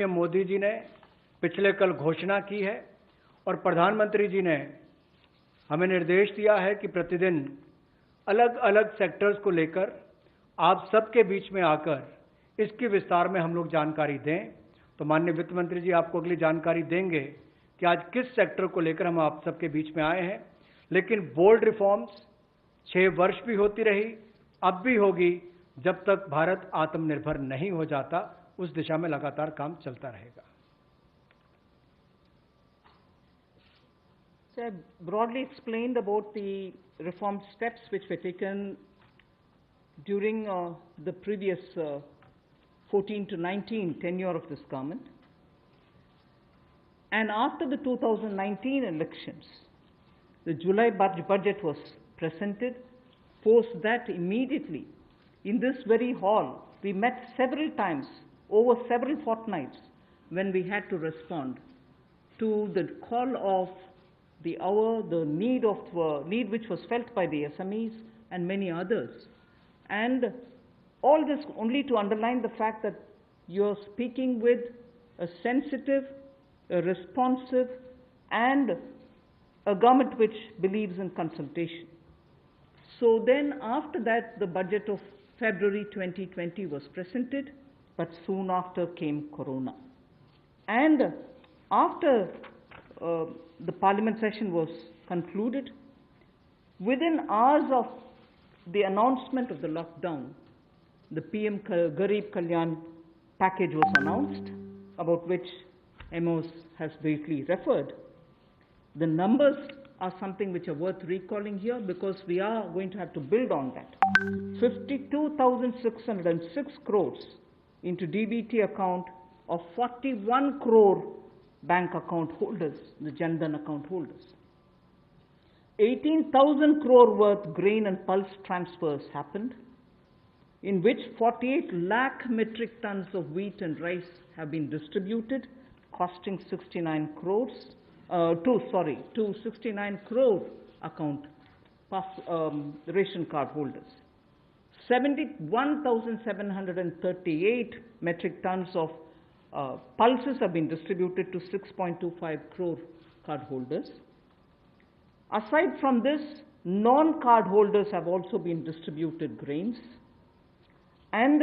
PM Modi ji ने पिछले कल घोषणा की है और प्रधानमंत्री जी ने हमें निर्देश दिया है कि प्रतिदिन अलग अलग सेक्टर्स को लेकर आप सबके बीच में आकर इसकी विस्तार में हम लोग जानकारी दें। तो माननीय वित्त मंत्री जी आपको अगली जानकारी देंगे कि आज किस सेक्टर को लेकर हम आप सबके बीच में आए हैं। लेकिन बोल्ड रिफॉर्म्स 6 वर्ष भी होती रही, अब भी होगी, जब तक भारत आत्मनिर्भर नहीं हो जाता उस दिशा में लगातार काम चलता रहेगा। So I broadly explained about the reform steps which were taken during the previous 14 to 19 tenure of this government. And after the 2019 elections, the July budget was presented. Post that, immediately, in this very hall, we met several times over several fortnights when we had to respond to the call of the hour, the need which was felt by the SMEs and many others. And all this only to underline the fact that you're speaking with a sensitive, a responsive, and a government which believes in consultation. So then after that, the budget of February 2020 was presented, but soon after came Corona. And after the parliament session was concluded, within hours of the announcement of the lockdown, the PM Garib Kalyan package was announced, about which Amos has briefly referred. The numbers are something which are worth recalling here because we are going to have to build on that. 52,606 crores into DBT account of 41 crore bank account holders, the Jan Dhan account holders. 18,000 crore worth grain and pulse transfers happened, in which 48 lakh metric tons of wheat and rice have been distributed, costing 69 crores, to 69 crore account ration card holders. 71,738 metric tons of pulses have been distributed to 6.25 crore card holders. Aside from this, non-card holders have also been distributed grains. And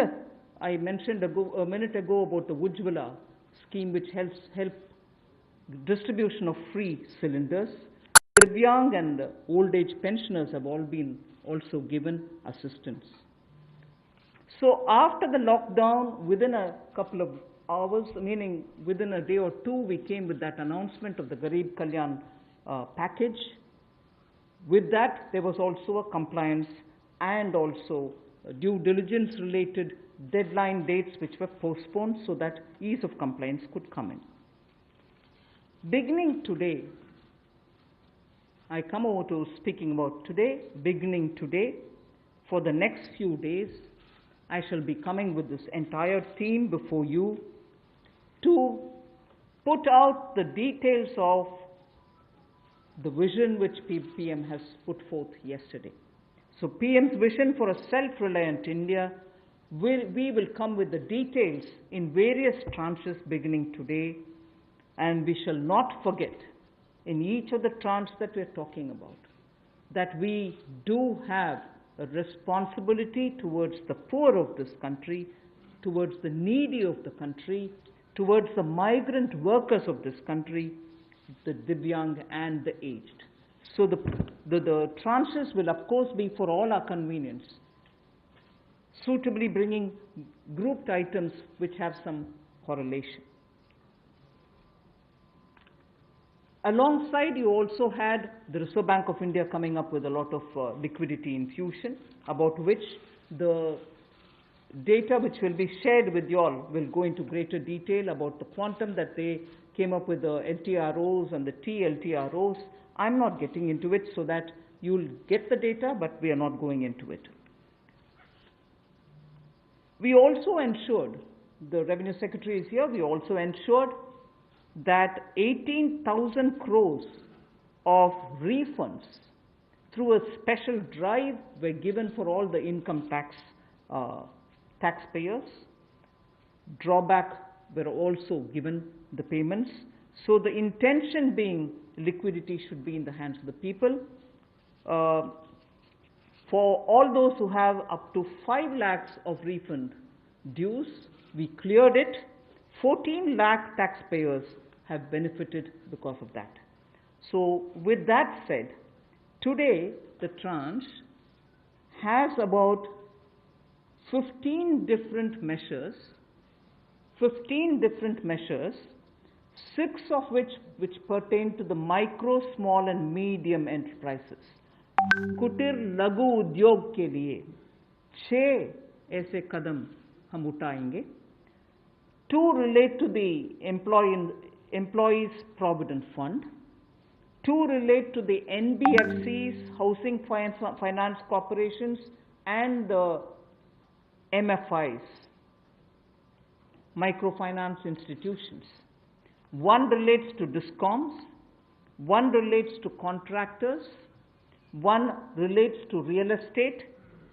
I mentioned a minute ago about the Ujjwala scheme, which help distribution of free cylinders. Divyang and old age pensioners have all been also given assistance. So after the lockdown, within a couple of hours, meaning within a day or two, we came with that announcement of the Garib Kalyan package. With that, there was also a compliance and also due diligence related deadline dates which were postponed so that ease of compliance could come in. Beginning today, I come over to speaking about today. Beginning today, for the next few days, I shall be coming with this entire team before you to put out the details of the vision which PM has put forth yesterday. So PM's vision for a self-reliant India, we will come with the details in various tranches beginning today, and we shall not forget in each of the tranches that we are talking about that we do have a responsibility towards the poor of this country, towards the needy of the country, towards the migrant workers of this country, the Divyang and the aged. So the tranches will of course be for all our convenience, suitably bringing grouped items which have some correlation. Alongside, you also had the Reserve Bank of India coming up with a lot of liquidity infusion, about which the data which will be shared with you all will go into greater detail about the quantum that they came up with, the LTROs and the TLTROs. I'm not getting into it so that you'll get the data, but we are not going into it. We also ensured, the Revenue Secretary is here, we also ensured that 18,000 crores of refunds through a special drive were given for all the income taxpayers. Drawback were also given the payments. So the intention being liquidity should be in the hands of the people. For all those who have up to 5 lakhs of refund dues, we cleared it. 14 lakh taxpayers have benefited because of that. So with that said, today the tranche has about 15 different measures, 6 of which pertain to the micro, small and medium enterprises. कुटीर लघु उद्योग के लिए 6 ऐसे कदम हम उठाएंगे. 2 relate to the Employees Provident Fund. 2 relate to the NBFCs, Housing Finance Corporations, and the MFIs, microfinance institutions. 1 relates to DISCOMs, 1 relates to contractors, 1 relates to real estate,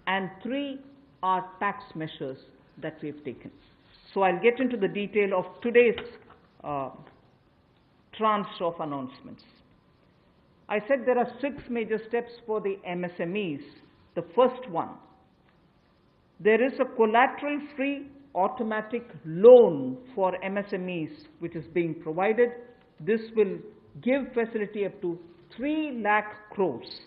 and 3 are tax measures that we have taken. So I'll get into the detail of today's tranche of announcements. I said there are 6 major steps for the MSMEs. The first one, there is a collateral-free automatic loan for MSMEs which is being provided. This will give facility up to 3 lakh crores.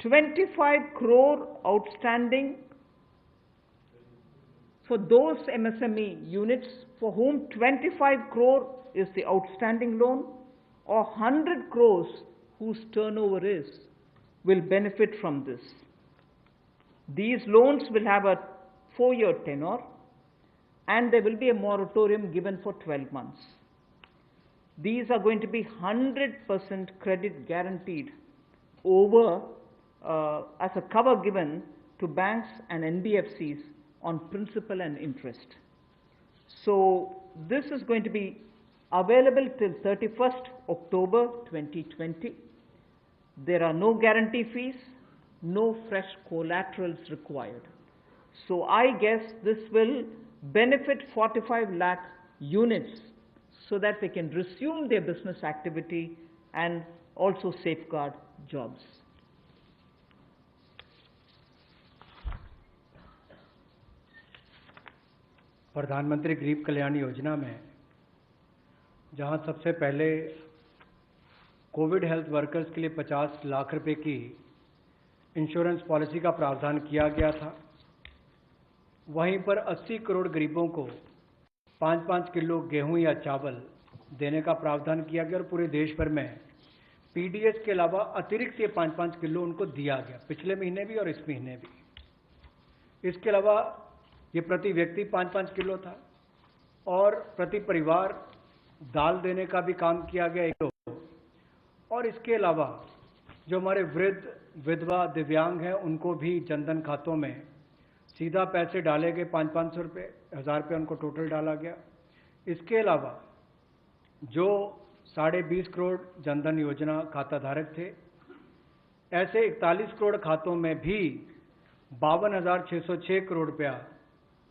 25 crore outstanding for those MSME units for whom 25 crore is the outstanding loan, or 100 crores whose turnover will benefit from this. These loans will have a 4-year tenure, and there will be a moratorium given for 12 months. These are going to be 100% credit guaranteed over as a cover given to banks and NBFCs on principal and interest. So this is going to be available till 31st October 2020. There are no guarantee fees, no fresh collaterals required. So I guess this will benefit 45 lakh units so that they can resume their business activity and also safeguard jobs. प्रधानमंत्री गरीब कल्याण योजना में जहां सबसे पहले Covid health workers के लिए 50 लाख रुपए की इंश्योरेंस पॉलिसी का प्रावधान किया गया था, वहीं पर 80 करोड़ गरीबों को 5-5 किलो गेहूं या चावल देने का प्रावधान किया गया और पूरे देश भर में पीडीएस के अलावा अतिरिक्त ये 5-5 किलो उनको दिया गया, पिछले महीने भी और इस महीने भी. इसके अलावा ये प्रति व्यक्ति 5-5 किलो था और प्रति परिवार दाल देने का भी काम किया गया 1 किलो. और इसके अलावा जो हमारे वृद्ध, विधवा, दिव्यांग हैं उनको भी जनधन खातों में सीधा पैसे डाले गए. 500-500 रुपये, 1000 रुपये उनको टोटल डाला गया. इसके अलावा जो 20.5 करोड़ जनधन योजना खाता धारक थे, ऐसे 41 करोड़ खातों में भी 52,606 करोड़ रुपया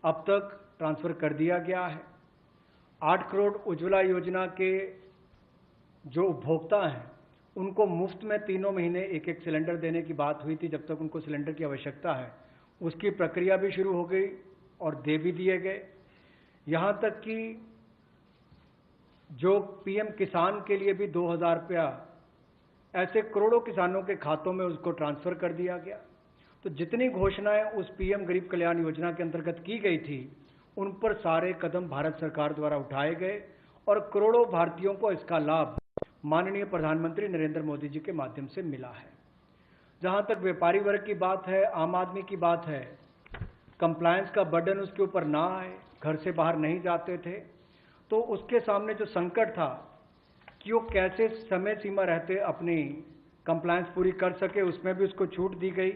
अब तक ट्रांसफर कर दिया गया है. 8 करोड़ उज्ज्वला योजना के जो उपभोक्ता हैं उनको मुफ्त में 3 महीने एक सिलेंडर देने की बात हुई थी. जब तक उनको सिलेंडर की आवश्यकता है उसकी प्रक्रिया भी शुरू हो गई और दे भी दिए गए. यहाँ तक कि जो पीएम किसान के लिए भी 2,000 रुपया ऐसे करोड़ों किसानों के खातों में उसको ट्रांसफर कर दिया गया. तो जितनी घोषणाएं उस पीएम गरीब कल्याण योजना के अंतर्गत की गई थी उन पर सारे कदम भारत सरकार द्वारा उठाए गए और करोड़ों भारतीयों को इसका लाभ माननीय प्रधानमंत्री नरेंद्र मोदी जी के माध्यम से मिला है. जहां तक व्यापारी वर्ग की बात है, आम आदमी की बात है, कंप्लायंस का बर्डन उसके ऊपर ना आए, घर से बाहर नहीं जाते थे, तो उसके सामने जो संकट था कि वो कैसे समय सीमा रहते अपनी कंप्लायंस पूरी कर सके, उसमें भी उसको छूट दी गई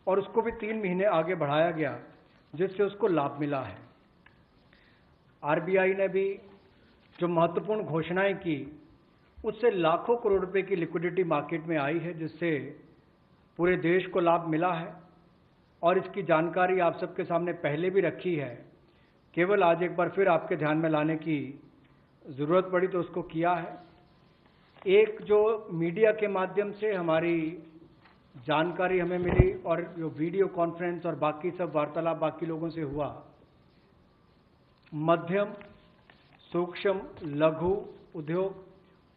और उसको भी 3 महीने आगे बढ़ाया गया, जिससे उसको लाभ मिला है. आरबीआई ने भी जो महत्वपूर्ण घोषणाएं की उससे लाखों करोड़ रुपए की लिक्विडिटी मार्केट में आई है, जिससे पूरे देश को लाभ मिला है. और इसकी जानकारी आप सबके सामने पहले भी रखी है, केवल आज एक बार फिर आपके ध्यान में लाने की ज़रूरत पड़ी तो उसको किया है। एक जो मीडिया के माध्यम से हमारी जानकारी हमें मिली और जो वीडियो कॉन्फ्रेंस और बाकी सब वार्तालाप बाकी लोगों से हुआ, मध्यम सूक्ष्म लघु उद्योग,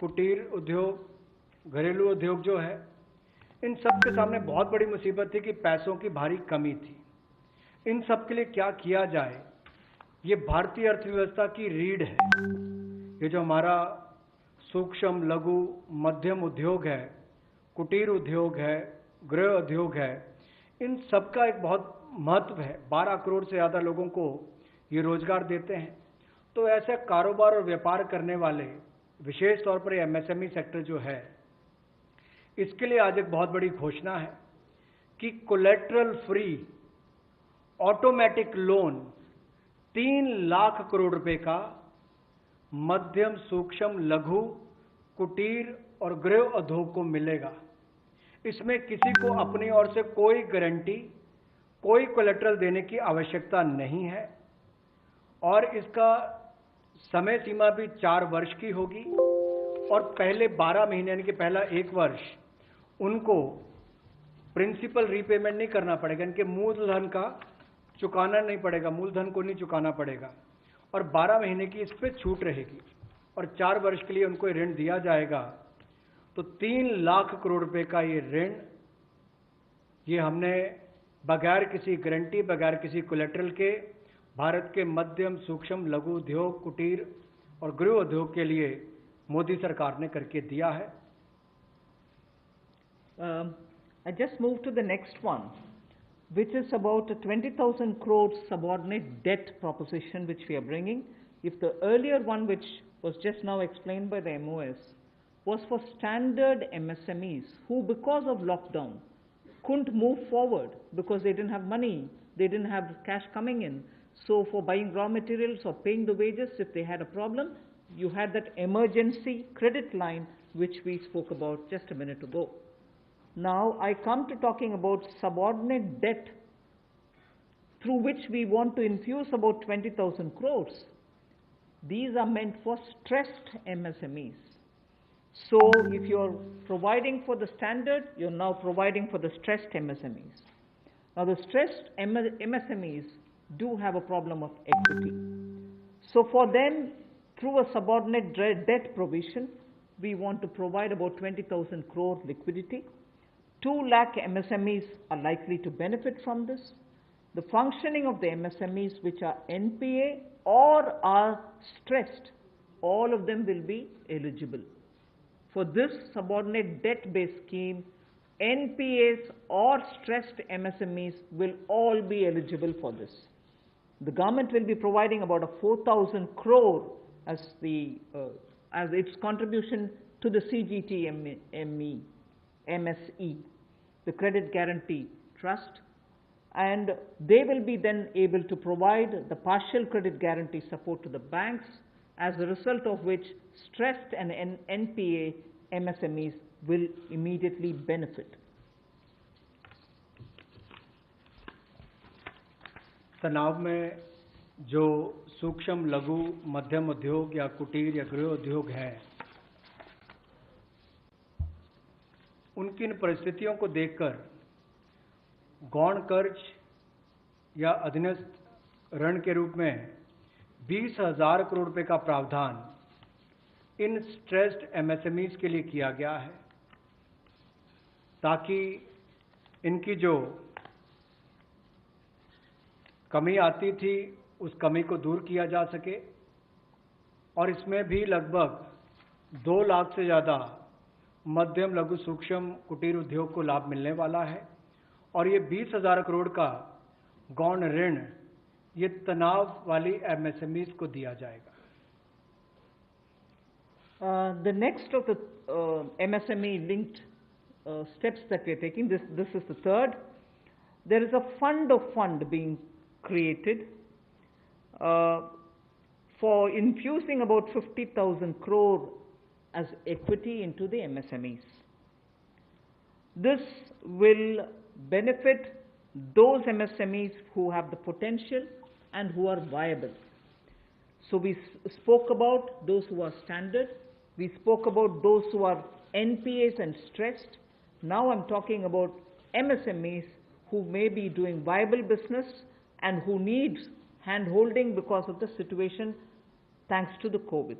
कुटीर उद्योग, घरेलू उद्योग जो है, इन सब के सामने बहुत बड़ी मुसीबत थी कि पैसों की भारी कमी थी। इन सब के लिए क्या किया जाए, ये भारतीय अर्थव्यवस्था की रीढ़ है। ये जो हमारा सूक्ष्म लघु मध्यम उद्योग है, कुटीर उद्योग है, गृह उद्योग है, इन सब का एक बहुत महत्व है। 12 करोड़ से ज़्यादा लोगों को ये रोजगार देते हैं। तो ऐसे कारोबार और व्यापार करने वाले, विशेष तौर पर एमएसएमई सेक्टर जो है, इसके लिए आज एक बहुत बड़ी घोषणा है कि collateral free automatic loan 3 lakh crore रुपए का मध्यम सूक्ष्म लघु कुटीर और गृह उद्योग को मिलेगा। इसमें किसी को अपनी ओर से कोई गारंटी, कोई कोलेटरल देने की आवश्यकता नहीं है और इसका समय सीमा भी 4 वर्ष की होगी और पहले 12 महीने यानी कि पहला 1 वर्ष उनको प्रिंसिपल रीपेमेंट नहीं करना पड़ेगा, इनके मूलधन का चुकाना नहीं पड़ेगा, मूलधन को नहीं चुकाना पड़ेगा और 12 महीने की इस पर छूट रहेगी और 4 वर्ष के लिए उनको ऋण दिया जाएगा। तो 3 लाख करोड़ रुपए का ये ऋण, ये हमने बगैर किसी गारंटी, बगैर किसी कोलेटरल के भारत के मध्यम सूक्ष्म लघु उद्योग, कुटीर और गृह उद्योग के लिए मोदी सरकार ने करके दिया है। I just move to the next one, which is about a 20,000 crore subordinate debt proposition which we are bringing. If the earlier one, which was just now explained by the MOS, was for standard MSMEs who, because of lockdown, couldn't move forward because they didn't have money, they didn't have cash coming in. So for buying raw materials or paying the wages, if they had a problem, you had that emergency credit line which we spoke about just a minute ago. Now I come to talking about subordinate debt through which we want to infuse about 20,000 crores. These are meant for stressed MSMEs. So if you're providing for the standard, you're now providing for the stressed MSMEs. Now the stressed MSMEs do have a problem of equity. So for them, through a subordinate debt provision, we want to provide about 20,000 crore liquidity. 2 lakh MSMEs are likely to benefit from this. The functioning of the MSMEs which are NPA or are stressed, all of them will be eligible. For this subordinate debt-based scheme, NPAs or stressed MSMEs will all be eligible for this. The government will be providing about a 4,000 crore as its contribution to the CGTMSE, the Credit Guarantee Trust, and they will be then able to provide the partial credit guarantee support to the banks, as a result of which stressed and NPA MSMEs will immediately benefit. तनाव में जो सूक्ष्म लघु मध्यम उद्योग या कुटीर या गृह उद्योग हैं, उनकी इन परिस्थितियों को देखकर गौण कर्ज या अधीनस्थ ऋण के रूप में 20,000 करोड़ रुपए का प्रावधान इन स्ट्रेस्ड एमएसएमईज के लिए किया गया है, ताकि इनकी जो कमी आती थी उस कमी को दूर किया जा सके। और इसमें भी लगभग 2 लाख से ज़्यादा मध्यम लघु सूक्ष्म कुटीर उद्योग को लाभ मिलने वाला है और ये 20,000 करोड़ का गौण ऋण ये तनाव वाली एमएसएमईज को दिया जाएगा। The next of the MSME linked steps that we are taking, this is the third. There is a fund of fund being created for infusing about 50,000 crore as equity into the MSMEs. This will benefit those MSMEs who have the potential and who are viable. So we spoke about those who are standard, we spoke about those who are NPAs and stressed. Now I'm talking about MSMEs who may be doing viable business and who need hand-holding because of the situation thanks to the COVID.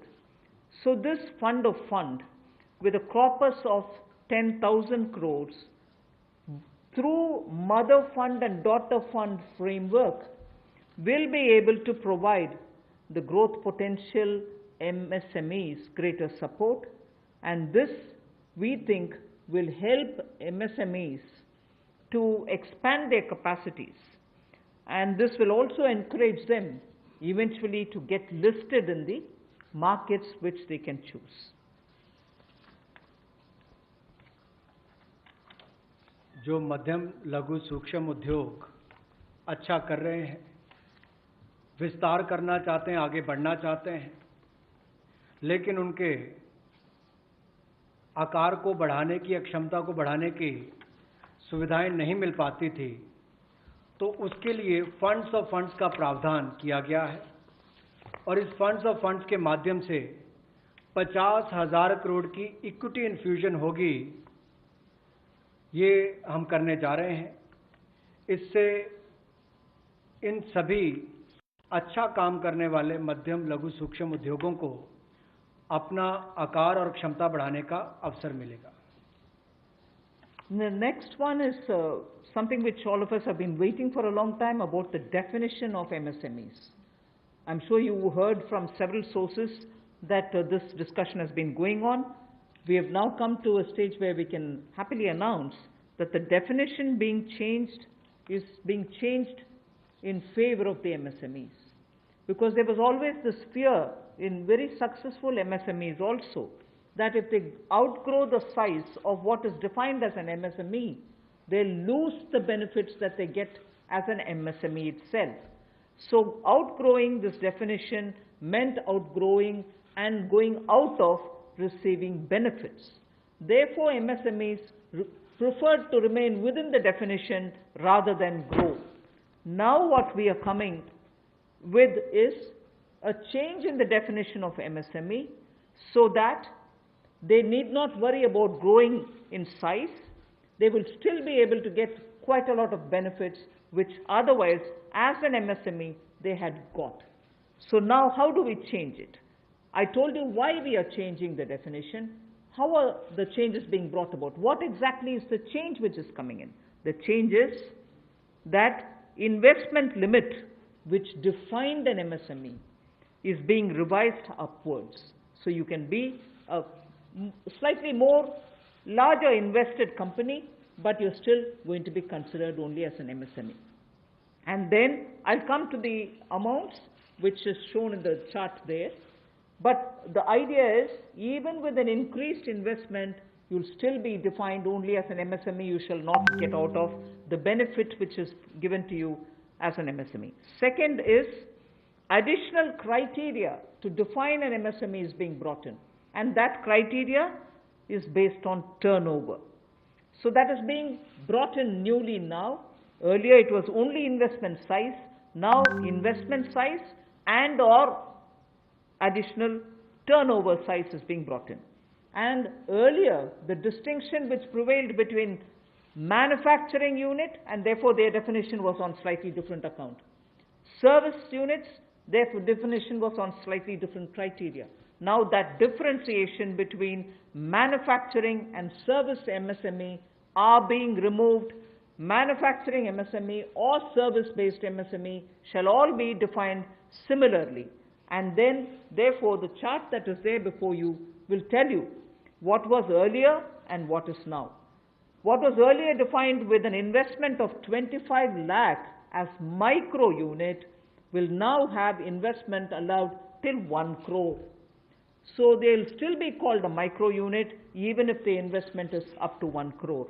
So this fund of fund, with a corpus of 10,000 crores, through mother fund and daughter fund framework, will be able to provide the growth potential MSMEs greater support, and this, we think, will help MSMEs to expand their capacities, and this will also encourage them eventually to get listed in the markets which they can choose. जो मध्यम लघु सूक्ष्म उद्योग अच्छा कर रहे हैं, विस्तार करना चाहते हैं, आगे बढ़ना चाहते हैं, लेकिन उनके आकार को बढ़ाने की, क्षमता को बढ़ाने की सुविधाएं नहीं मिल पाती थी, तो उसके लिए फंड्स ऑफ फंड्स का प्रावधान किया गया है और इस फंड्स ऑफ फंड्स के माध्यम से 50,000 करोड़ की इक्विटी इन्फ्यूजन होगी, ये हम करने जा रहे हैं। इससे इन सभी अच्छा काम करने वाले मध्यम लघु सूक्ष्म उद्योगों को अपना आकार और क्षमता बढ़ाने का अवसर मिलेगा। The next one is something which all of us have been waiting for a long time, about the definition of MSMEs. I'm sure you heard from several sources that this discussion has been going on. We have now come to a stage where we can happily announce that the definition being changed is being changed in favor of the MSMEs. Because there was always this fear in very successful MSMEs also, that if they outgrow the size of what is defined as an MSME, they lose the benefits that they get as an MSME itself. So outgrowing this definition meant outgrowing and going out of receiving benefits. Therefore, MSMEs preferred to remain within the definition rather than grow. Now what we are coming with is a change in the definition of MSME so that they need not worry about growing in size. They will still be able to get quite a lot of benefits which otherwise, as an MSME, they had got. So now how do we change it? I told you why we are changing the definition. How are the changes being brought about? What exactly is the change which is coming in? The change is that investment limit which defined an MSME is being revised upwards. So you can be a slightly more larger invested company, but you're still going to be considered only as an MSME. And then I'll come to the amounts which is shown in the chart there. But the idea is, even with an increased investment, you'll still be defined only as an MSME. You shall not get out of the benefit which is given to you as an MSME. Second is, additional criteria to define an MSME is being brought in. And that criteria is based on turnover. So that is being brought in newly now. Earlier it was only investment size. Now investment size and or additional turnover size is being brought in. And earlier, the distinction which prevailed between manufacturing unit, and therefore their definition was on slightly different account. Service units, their definition was on slightly different criteria. Now that differentiation between manufacturing and service MSME are being removed. Manufacturing MSME or service-based MSME shall all be defined similarly. And then, therefore, the chart that is there before you will tell you what was earlier and what is now. What was earlier defined with an investment of 25 lakh as micro unit will now have investment allowed till 1 crore. So they'll still be called a micro unit even if the investment is up to 1 crore.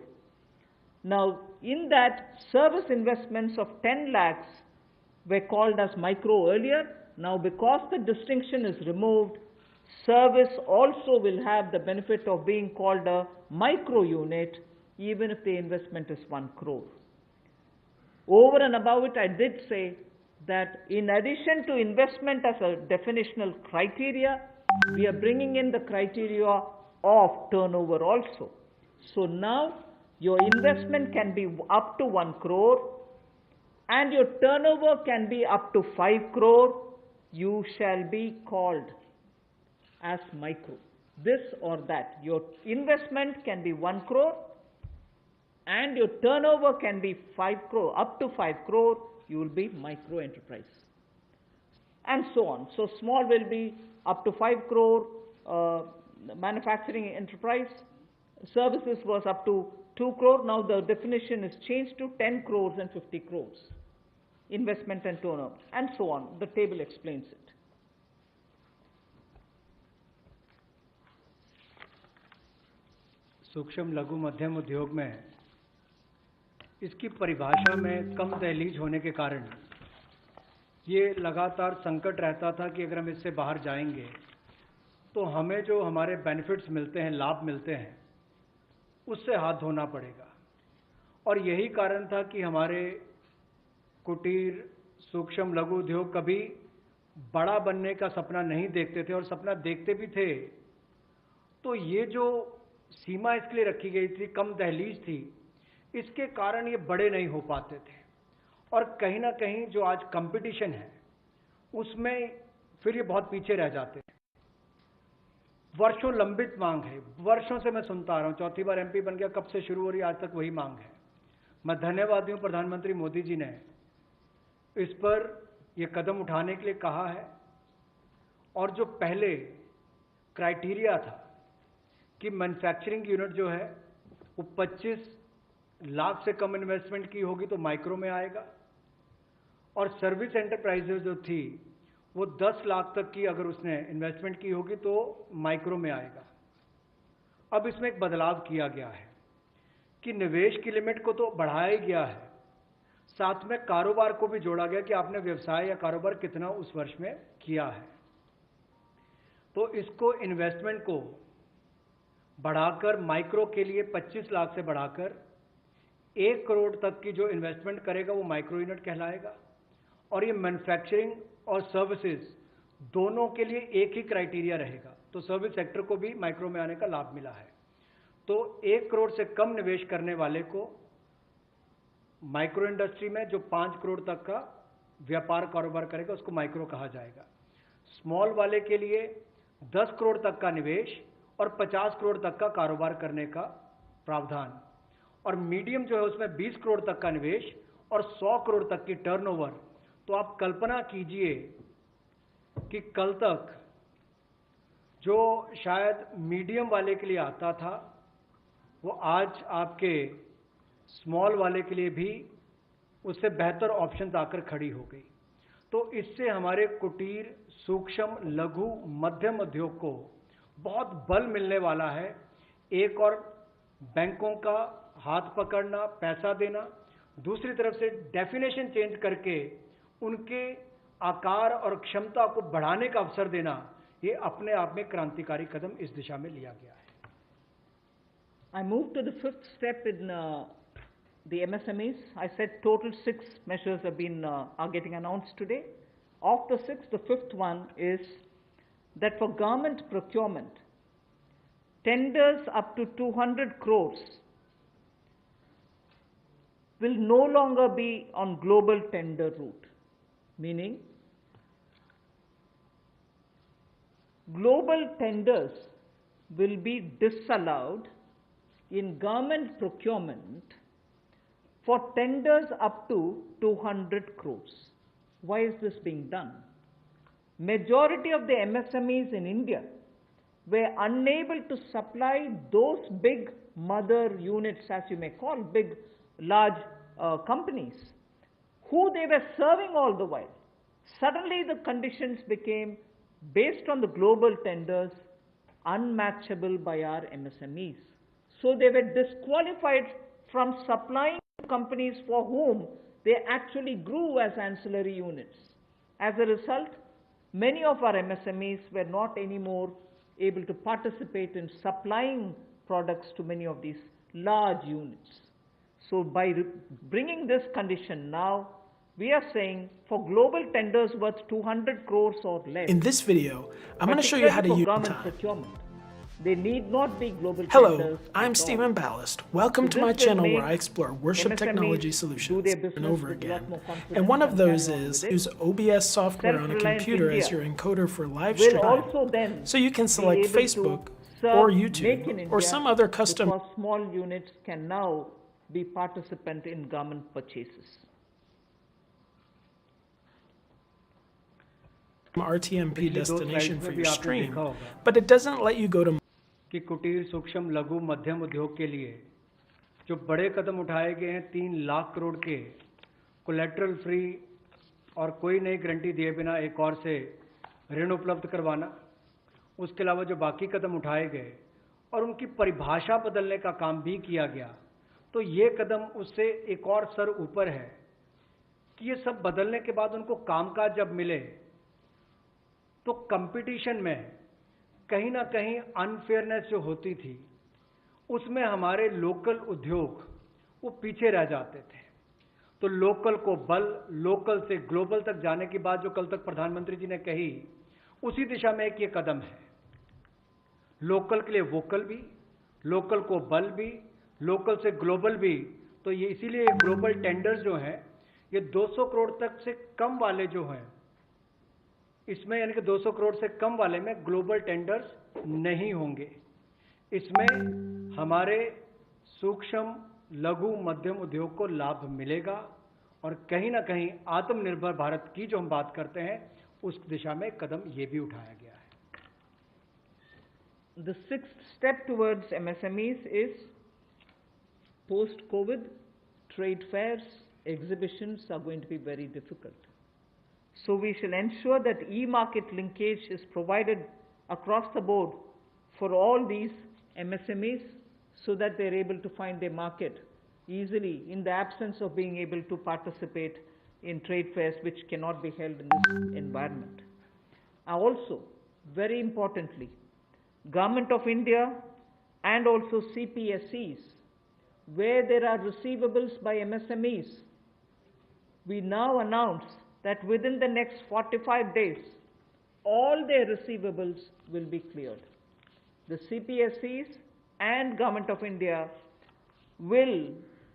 Now, in that, service investments of 10 lakhs were called as micro earlier. Now, because the distinction is removed, service also will have the benefit of being called a micro unit even if the investment is 1 crore. Over and above it, I did say that in addition to investment as a definitional criteria, we are bringing in the criteria of turnover also. So now your investment can be up to 1 crore and your turnover can be up to 5 crore. You shall be called as micro. This or that. Your investment can be 1 crore and your turnover can be 5 crore, up to 5 crore, you will be micro enterprise. And so on. So small will be up to 5 crore, manufacturing enterprise. Services was up to 2 crore. Now the definition is changed to 10 crores and 50 crores. Investment and turnover, and so on. The table explains it. सूक्ष्म लघु मध्यम उद्योग में इसकी परिभाषा में कम दहलीज होने के कारण ये लगातार संकट रहता था कि अगर हम इससे बाहर जाएंगे तो हमें जो हमारे बेनिफिट्स मिलते हैं, लाभ मिलते हैं, उससे हाथ धोना पड़ेगा। और यही कारण था कि हमारे कुटीर सूक्ष्म लघु उद्योग कभी बड़ा बनने का सपना नहीं देखते थे, और सपना देखते भी थे तो ये जो सीमा इसके लिए रखी गई थी, कम दहलीज थी, इसके कारण ये बड़े नहीं हो पाते थे। और कहीं ना कहीं जो आज कंपटीशन है उसमें फिर ये बहुत पीछे रह जाते हैं। वर्षों लंबित मांग है, वर्षों से मैं सुनता आ रहा हूं, चौथी बार एमपी बन गया, कब से शुरू हो रही, आज तक वही मांग है। मैं धन्यवादी हूं प्रधानमंत्री मोदी जी ने इस पर यह कदम उठाने के लिए कहा है। और जो पहले क्राइटेरिया था कि मैन्युफैक्चरिंग यूनिट जो है वो 25 लाख से कम इन्वेस्टमेंट की होगी तो माइक्रो में आएगा, और सर्विस एंटरप्राइजेज जो थी वो 10 लाख तक की अगर उसने इन्वेस्टमेंट की होगी तो माइक्रो में आएगा। अब इसमें एक बदलाव किया गया है कि निवेश की लिमिट को तो बढ़ाया ही गया है, साथ में कारोबार को भी जोड़ा गया कि आपने व्यवसाय या कारोबार कितना उस वर्ष में किया है। तो इसको इन्वेस्टमेंट को बढ़ाकर माइक्रो के लिए 25 लाख से बढ़ाकर 1 करोड़ तक की जो इन्वेस्टमेंट करेगा वो माइक्रो यूनिट कहलाएगा। और ये मैन्युफैक्चरिंग और सर्विसेज दोनों के लिए एक ही क्राइटेरिया रहेगा, तो सर्विस सेक्टर को भी माइक्रो में आने का लाभ मिला है। तो 1 करोड़ से कम निवेश करने वाले को माइक्रो इंडस्ट्री में जो 5 करोड़ तक का व्यापार कारोबार करेगा उसको माइक्रो कहा जाएगा। स्मॉल वाले के लिए 10 करोड़ तक का निवेश और 50 करोड़ तक का कारोबार करने का प्रावधान, और मीडियम जो है उसमें 20 करोड़ तक का निवेश और 100 करोड़ तक की टर्नओवर। तो आप कल्पना कीजिए कि कल तक जो शायद मीडियम वाले के लिए आता था वो आज आपके स्मॉल वाले के लिए भी उससे बेहतर ऑप्शंस आकर खड़ी हो गई। तो इससे हमारे कुटीर सूक्ष्म लघु मध्यम उद्योग को बहुत बल मिलने वाला है। एक और बैंकों का हाथ पकड़ना, पैसा देना, दूसरी तरफ से डेफिनेशन चेंज करके उनके आकार और क्षमता को बढ़ाने का अवसर देना, ये अपने आप में क्रांतिकारी कदम इस दिशा में लिया गया है। I move to the fifth step in the MSMEs. I said total 6 measures have been are getting announced today. Of the 6, the fifth one is that for government procurement, tenders up to 200 crores will no longer be on global tender route, meaning global tenders will be disallowed in government procurement for tenders up to 200 crores. Why is this being done? Majority of the MSMEs in India were unable to supply those big mother units, as you may call, big, large companies, who they were serving all the while. Suddenly the conditions became, based on the global tenders, unmatchable by our MSMEs. So they were disqualified from supplying to companies for whom they actually grew as ancillary units. As a result, many of our MSMEs were not anymore able to participate in supplying products to many of these large units. So by bringing this condition now, we are saying for global tenders worth 200 crores or less. In this video, I'm going to show you how to particularly use for government time. procurement, they need not be global Hello, tenders. I'm at Stephen all. Ballast. Welcome So to my this will channel where make I explore worship MSMEs technology do solutions their over and business over with a lot again. more confidence And one of and those carry on is with it. use OBS software on a Self-reliant computer as India your encoder for live will streaming. also then So you can be select able to Facebook serve or Make in YouTube India or some other custom because small units can now be participant in government purchases. RTMP पिछली दो destination slides for में your भी आपने stream, देखा होगा but it doesn't let you go to कि कुटीर सूक्ष्म लघु मध्यम उद्योग के लिए जो बड़े कदम उठाए गए हैं 3 लाख करोड़ के कोलेटरल फ्री और कोई नई गारंटी दिए बिना एक और से ऋण उपलब्ध करवाना, उसके अलावा जो बाकी कदम उठाए गए और उनकी परिभाषा बदलने का काम भी किया गया, तो ये कदम उससे एक और स्तर ऊपर है कि ये सब बदलने के बाद उनको कामकाज जब मिले तो कंपटीशन में कहीं ना कहीं अनफेयरनेस जो होती थी उसमें हमारे लोकल उद्योग वो पीछे रह जाते थे। तो लोकल को बल, लोकल से ग्लोबल तक जाने की बात जो कल तक प्रधानमंत्री जी ने कही, उसी दिशा में एक ये कदम है। लोकल के लिए वोकल भी, लोकल को बल भी, लोकल से ग्लोबल भी। तो ये इसीलिए ग्लोबल टेंडर्स जो हैं ये 200 करोड़ तक से कम वाले जो हैं, इसमें यानी कि 200 करोड़ से कम वाले में ग्लोबल टेंडर्स नहीं होंगे। इसमें हमारे सूक्ष्म लघु मध्यम उद्योग को लाभ मिलेगा और कहीं ना कहीं आत्मनिर्भर भारत की जो हम बात करते हैं उस दिशा में कदम ये भी उठाया गया है। The sixth step towards MSMEs is post-COVID trade fairs, exhibitions are going to be very difficult. So we shall ensure that e-market linkage is provided across the board for all these MSMEs so that they're able to find their market easily in the absence of being able to participate in trade fairs which cannot be held in this environment. Also, very importantly, Government of India and also CPSEs, where there are receivables by MSMEs, we now announce that within the next 45 days, all their receivables will be cleared. The CPSEs and Government of India will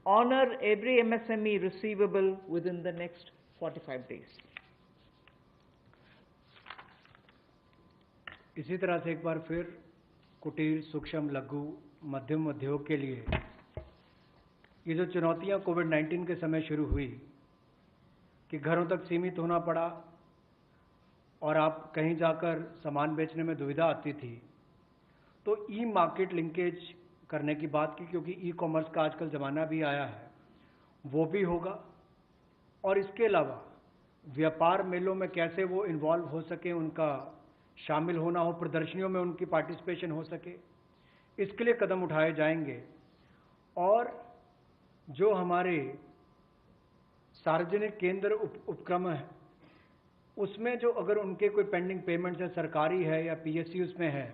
honor every MSME receivable within the next 45 days. इसी तरह से एक बार फिर कुटीर सूक्ष्म लघु मध्यम उद्योग के लिए ये जो चुनौतियां कोविड-19 के समय शुरू हुई कि घरों तक सीमित होना पड़ा और आप कहीं जाकर सामान बेचने में दुविधा आती थी, तो ई मार्केट लिंकेज करने की बात की, क्योंकि ई कॉमर्स का आजकल ज़माना भी आया है, वो भी होगा। और इसके अलावा व्यापार मेलों में कैसे वो इन्वॉल्व हो सके, उनका शामिल होना हो, प्रदर्शनियों में उनकी पार्टिसिपेशन हो सके, इसके लिए कदम उठाए जाएंगे। और जो हमारे सार्वजनिक केंद्र उपक्रम है उसमें जो अगर उनके कोई पेंडिंग पेमेंट्स है, सरकारी है या पीएसयू उसमें है,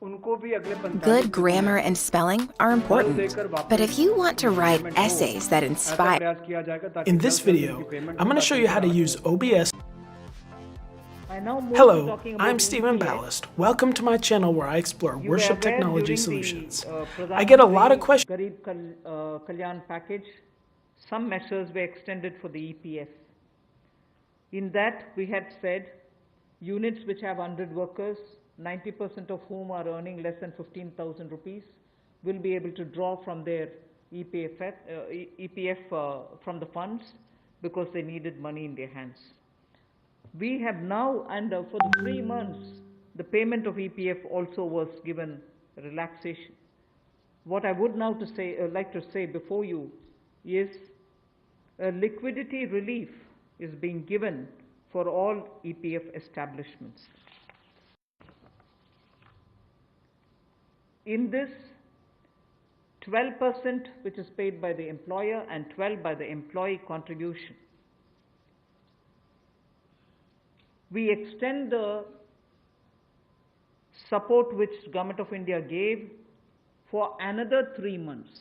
उनको भी अगले 45 Good grammar and spelling are important, but if you want to write essays that inspire... प्रयास किया जाएगा ताकि In this video, I'm going to show you how to use OBS. I now move to Hello, talking about I'm Stephen EPS. Ballast. Welcome to my channel where I explore You worship were aware technology during solutions. The, I get a lot of questions. Garib Kalyan package, some measures were extended for the EPF. In that, we had said units which have 100 workers, 90% of whom are earning less than 15,000 rupees, will be able to draw from their EPF from the funds because they needed money in their hands. We have now, and for the 3 months, the payment of EPF also was given relaxation. What I would now like to say before you is a liquidity relief is being given for all EPF establishments. In this, 12% which is paid by the employer and 12% by the employee contribution. We extend the support which Government of India gave for another 3 months.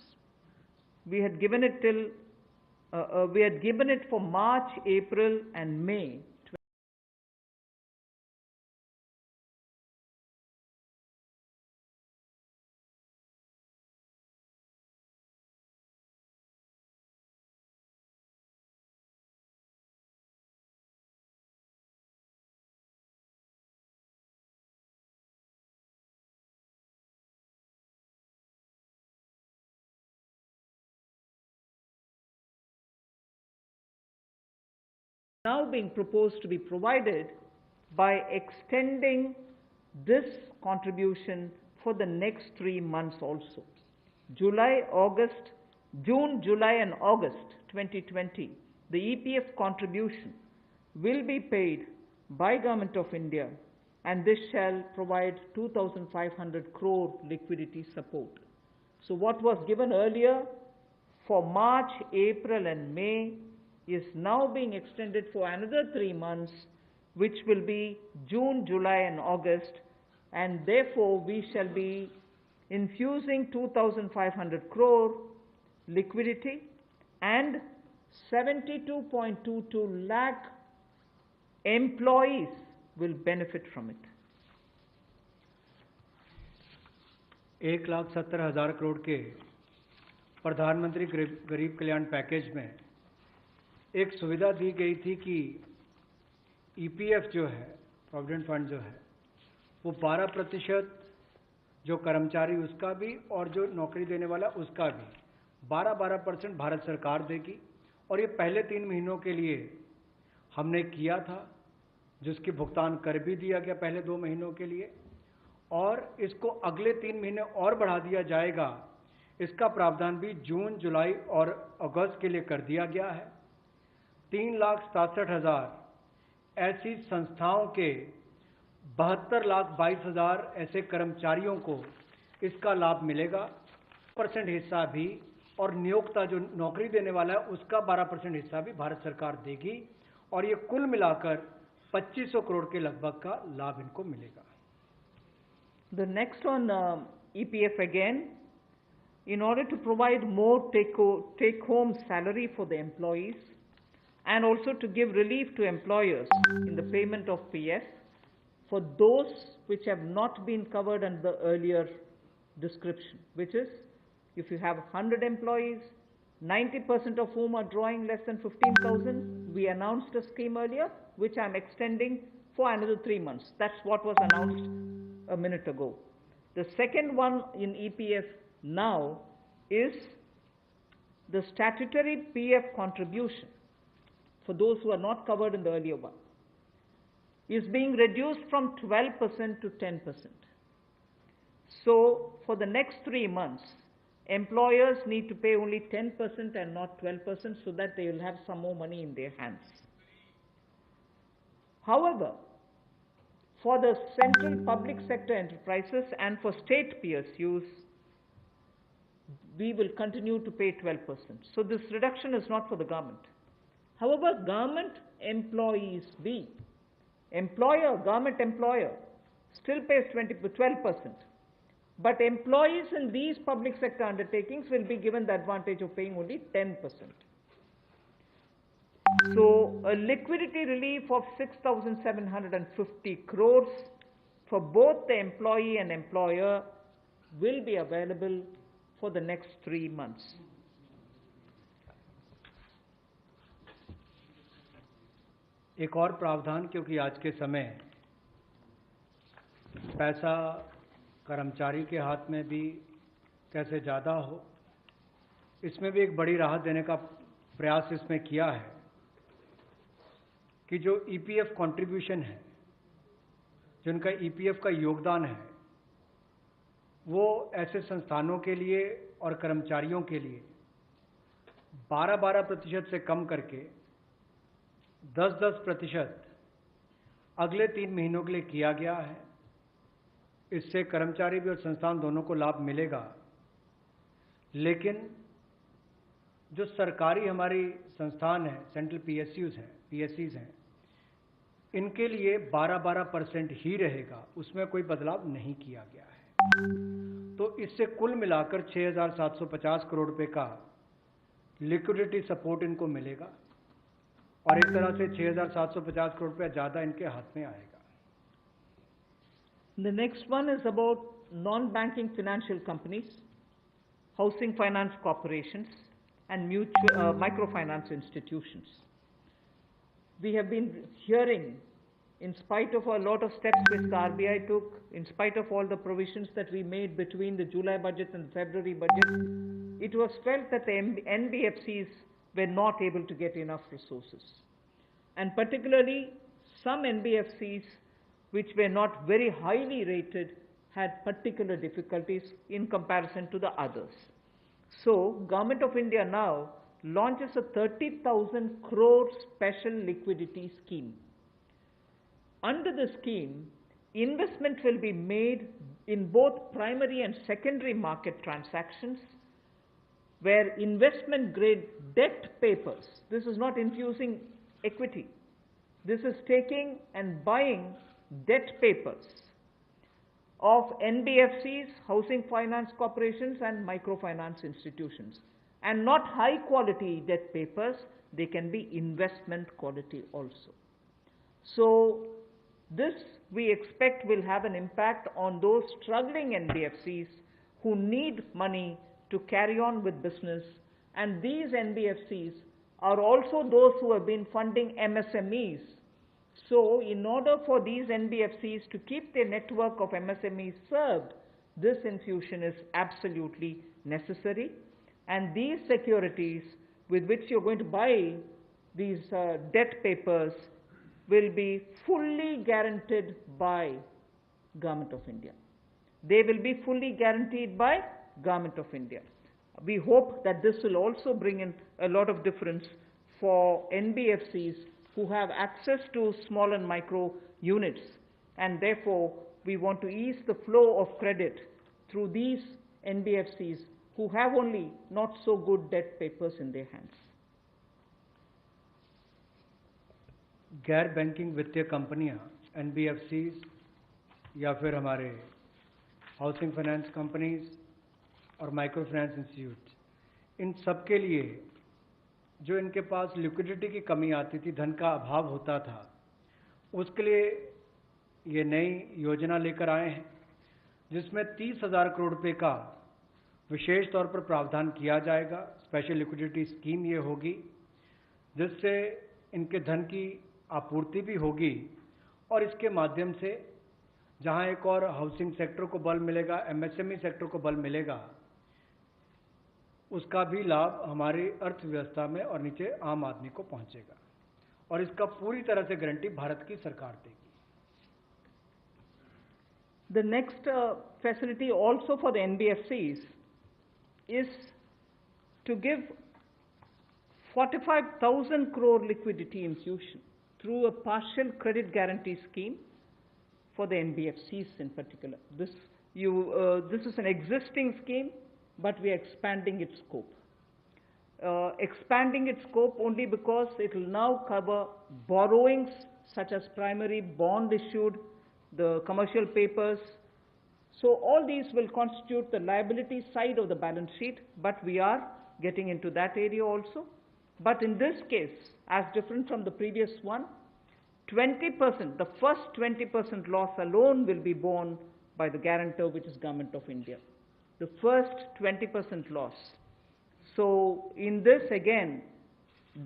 we had given it for March, April and May. Now being proposed to be provided by extending this contribution for the next 3 months also. June, July and August 2020, the EPF contribution will be paid by Government of India, and this shall provide 2,500 crore liquidity support. So what was given earlier for March, April and May is now being extended for another 3 months, which will be June, July and August, and therefore we shall be infusing 2,500 crore liquidity, and 72.22 lakh employees will benefit from it. 1,70,000 crore के प्रधानमंत्री गरीब कल्याण package में एक सुविधा दी गई थी कि EPF जो है, प्रोविडेंट फंड जो है, वो 12% जो कर्मचारी उसका भी और जो नौकरी देने वाला उसका भी 12% भारत सरकार देगी। और ये पहले 3 महीनों के लिए हमने किया था, जिसकी भुगतान कर भी दिया गया पहले 2 महीनों के लिए, और इसको अगले 3 महीने और बढ़ा दिया जाएगा। इसका प्रावधान भी जून, जुलाई और अगस्त के लिए कर दिया गया है। 3,67,000 ऐसी संस्थाओं के 72,22,000 ऐसे कर्मचारियों को इसका लाभ मिलेगा। 12% हिस्सा भी, और नियोक्ता जो नौकरी देने वाला है उसका 12% हिस्सा भी भारत सरकार देगी, और ये कुल मिलाकर 2,500 करोड़ के लगभग का लाभ इनको मिलेगा। The next on EPF again, in order to provide more take-home salary for the employees, and also to give relief to employers in the payment of PF for those which have not been covered under the earlier description, which is if you have 100 employees, 90% of whom are drawing less than 15,000, we announced a scheme earlier, which I'm extending for another 3 months. That's what was announced a minute ago. The second one in EPF now is the statutory PF contribution for those who are not covered in the earlier one, is being reduced from 12% to 10%. So for the next 3 months, employers need to pay only 10% and not 12%, so that they will have some more money in their hands. However, for the central public sector enterprises and for state PSUs, we will continue to pay 12%. So this reduction is not for the government. However, government employees government employer still pays 12%. But employees in these public sector undertakings will be given the advantage of paying only 10%. So a liquidity relief of 6,750 crores for both the employee and employer will be available for the next 3 months. एक और प्रावधान, क्योंकि आज के समय पैसा कर्मचारी के हाथ में भी कैसे ज़्यादा हो, इसमें भी एक बड़ी राहत देने का प्रयास इसमें किया है कि जो ईपीएफ कंट्रीब्यूशन है, जिनका ईपीएफ का योगदान है, वो ऐसे संस्थानों के लिए और कर्मचारियों के लिए 12% से कम करके 10% अगले 3 महीनों के लिए किया गया है। इससे कर्मचारी भी और संस्थान दोनों को लाभ मिलेगा। लेकिन जो सरकारी हमारी संस्थान है, सेंट्रल पीएससीज हैं, इनके लिए 12% ही रहेगा, उसमें कोई बदलाव नहीं किया गया है। तो इससे कुल मिलाकर 6,750 करोड़ रुपए का लिक्विडिटी सपोर्ट इनको मिलेगा और एक तरह से 6,750 करोड़ रुपया ज़्यादा इनके हाथ में आएगा। The next one is about non-banking financial companies, housing finance corporations, and microfinance institutions. We have been hearing, in spite of a lot of steps which the RBI took, in spite of all the provisions that we made between the July budget and the February budget, it was felt that the NBFCs were not able to get enough resources. And particularly, some NBFCs which were not very highly rated had particular difficulties in comparison to the others. So, Government of India now launches a 30,000 crore special liquidity scheme. Under the scheme, investment will be made in both primary and secondary market transactions where investment grade debt papers, this is not infusing equity, this is taking and buying debt papers of NBFCs, housing finance corporations and microfinance institutions, and not high quality debt papers, they can be investment quality also. So this we expect will have an impact on those struggling NBFCs who need money to carry on with business, and these NBFCs are also those who have been funding MSMEs. So in order for these NBFCs to keep their network of MSMEs served, this infusion is absolutely necessary, and these securities with which you're going to buy these debt papers will be fully guaranteed by Government of India. They will be fully guaranteed by Government of India. We hope that this will also bring in a lot of difference for NBFCs who have access to small and micro units, and therefore we want to ease the flow of credit through these NBFCs who have only not so good debt papers in their hands. गैर banking वित्तीय कंपनियां NBFCs या फिर हमारे housing finance companies और micro finance institute, इन सब के लिए जो इनके पास लिक्विडिटी की कमी आती थी, धन का अभाव होता था, उसके लिए ये नई योजना लेकर आए हैं जिसमें 30,000 करोड़ रुपए का विशेष तौर पर प्रावधान किया जाएगा। स्पेशल लिक्विडिटी स्कीम ये होगी जिससे इनके धन की आपूर्ति भी होगी और इसके माध्यम से जहां एक और हाउसिंग सेक्टर को बल मिलेगा, MSME सेक्टर को बल मिलेगा, उसका भी लाभ हमारी अर्थव्यवस्था में और नीचे आम आदमी को पहुंचेगा और इसका पूरी तरह से गारंटी भारत की सरकार देगी। The next facility also for the NBFCs is to give 45,000 crore liquidity infusion through a partial credit guarantee scheme for the NBFCs in particular. This is an existing scheme, but we are expanding its scope. Expanding its scope only because it will now cover borrowings such as primary bond issued, the commercial papers. So all these will constitute the liability side of the balance sheet, but we are getting into that area also. But in this case, as different from the previous one, 20%, the first 20% loss alone will be borne by the guarantor, which is Government of India. The first 20% loss. So in this again,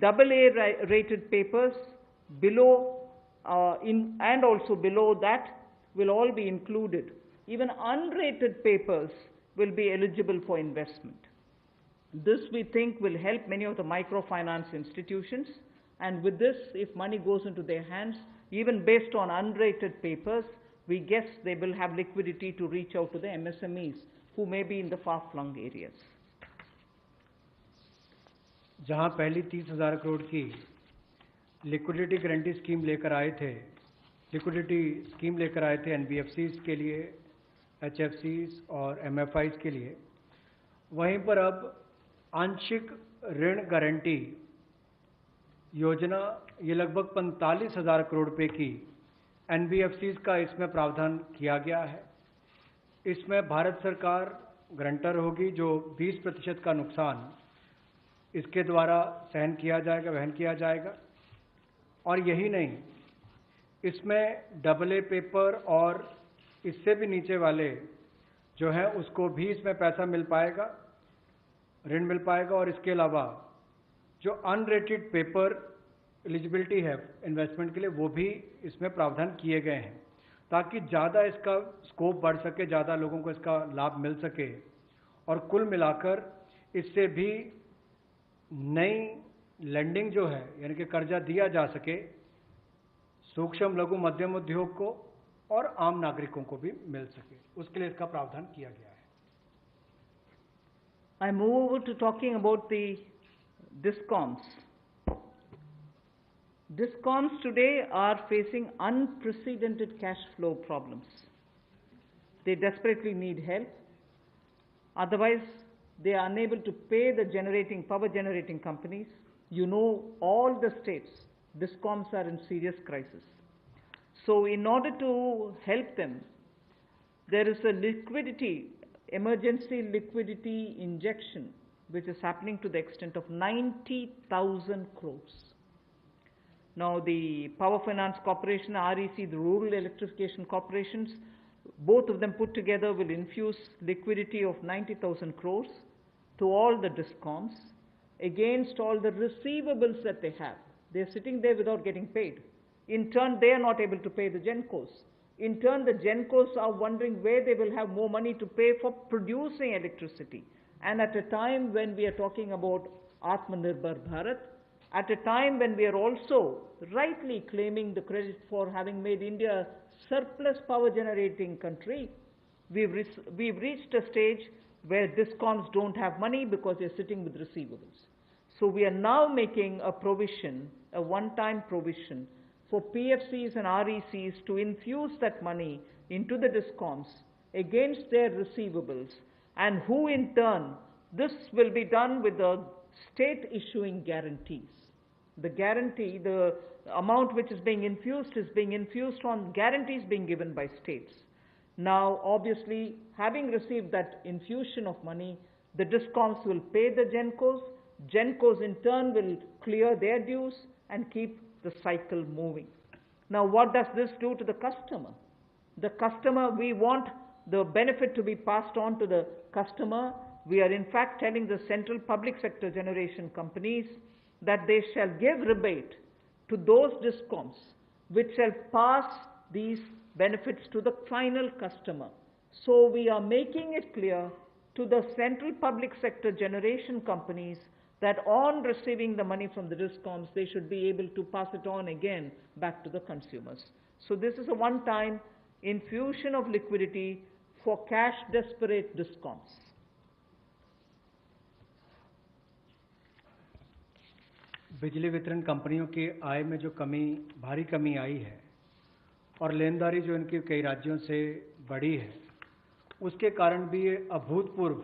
AA rated papers below and also below that will all be included. Even unrated papers will be eligible for investment. This we think will help many of the microfinance institutions, and with this, if money goes into their hands, even based on unrated papers, we guess they will have liquidity to reach out to the MSMEs who may be in the far-flung areas. जहां पहली 30,000 करोड़ की liquidity guarantee scheme लेकर आए थे, NBFCs के लिए, HFCs और MFIs के लिए, वहीं पर अब आंशिक ऋण गारंटी योजना, ये लगभग 45,000 करोड़ रुपए की NBFCs का इसमें प्रावधान किया गया है। इसमें भारत सरकार गारंटर होगी जो 20% का नुकसान इसके द्वारा सहन किया जाएगा, वहन किया जाएगा। और यही नहीं, इसमें AA पेपर और इससे भी नीचे वाले जो है उसको भी इसमें पैसा मिल पाएगा, ऋण मिल पाएगा। और इसके अलावा जो अनरेटेड पेपर एलिजिबिलिटी है इन्वेस्टमेंट के लिए, वो भी इसमें प्रावधान किए गए हैं ताकि ज़्यादा इसका स्कोप बढ़ सके, ज़्यादा लोगों को इसका लाभ मिल सके और कुल मिलाकर इससे भी नई लैंडिंग जो है यानी कि कर्जा दिया जा सके सूक्ष्म लघु मध्यम उद्योग को और आम नागरिकों को भी मिल सके, उसके लिए इसका प्रावधान किया गया है। I move over to talking about the DISCOMs. DISCOMs today are facing unprecedented cash flow problems. They desperately need help. Otherwise, they are unable to pay the power generating companies. You know, all the states, DISCOMs are in serious crisis. So in order to help them, there is a emergency liquidity injection which is happening to the extent of 90,000 crores. Now the Power Finance Corporation, REC, the Rural Electrification Corporations, both of them put together will infuse liquidity of 90,000 crores to all the DISCOMs against all the receivables that they have. They're sitting there without getting paid. In turn, they are not able to pay the GENCOs. In turn, the GENCOs are wondering where they will have more money to pay for producing electricity. And at a time when we are talking about Atmanirbhar Bharat, at a time when we are also rightly claiming the credit for having made India a surplus power generating country, we've reached a stage where DISCOMs don't have money because they're sitting with receivables. So we are now making a provision, a one-time provision for PFCs and RECs to infuse that money into the DISCOMs against their receivables, and who in turn, this will be done with the state issuing guarantees. The guarantee, the amount which is being infused on guarantees being given by states. Now, obviously, having received that infusion of money, the DISCOMs will pay the GENCOs. GENCOs in turn will clear their dues and keep the cycle moving. Now, what does this do to the customer? The customer, we want the benefit to be passed on to the customer. We are in fact telling the central public sector generation companies that they shall give rebate to those DISCOMs which shall pass these benefits to the final customer. So we are making it clear to the central public sector generation companies that on receiving the money from the DISCOMs, they should be able to pass it on again back to the consumers. So this is a one-time infusion of liquidity for cash desperate DISCOMs. बिजली वितरण कंपनियों की आय में जो भारी कमी आई है और लेनदारी जो इनके कई राज्यों से बढ़ी है, उसके कारण भी ये अभूतपूर्व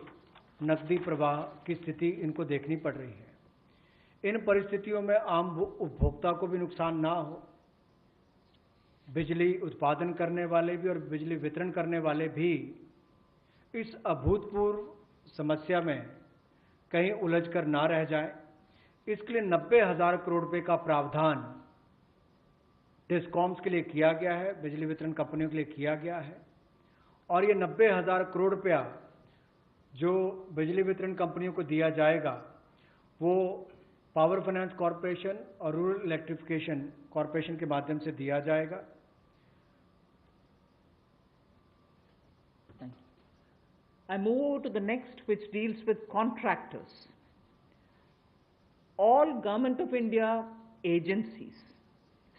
नकदी प्रवाह की स्थिति इनको देखनी पड़ रही है। इन परिस्थितियों में आम उपभोक्ता को भी नुकसान ना हो, बिजली उत्पादन करने वाले भी और बिजली वितरण करने वाले भी इस अभूतपूर्व समस्या में कहीं उलझकर ना रह जाएं, इसके लिए 90,000 करोड़ रुपए का प्रावधान डिस्कॉम्स के लिए किया गया है, बिजली वितरण कंपनियों के लिए किया गया है। और ये 90,000 करोड़ रुपया जो बिजली वितरण कंपनियों को दिया जाएगा, वो पावर फाइनेंस कॉरपोरेशन और रूरल इलेक्ट्रिफिकेशन कॉरपोरेशन के माध्यम से दिया जाएगा। I move to the next, which deals with contractors. All Government of India agencies,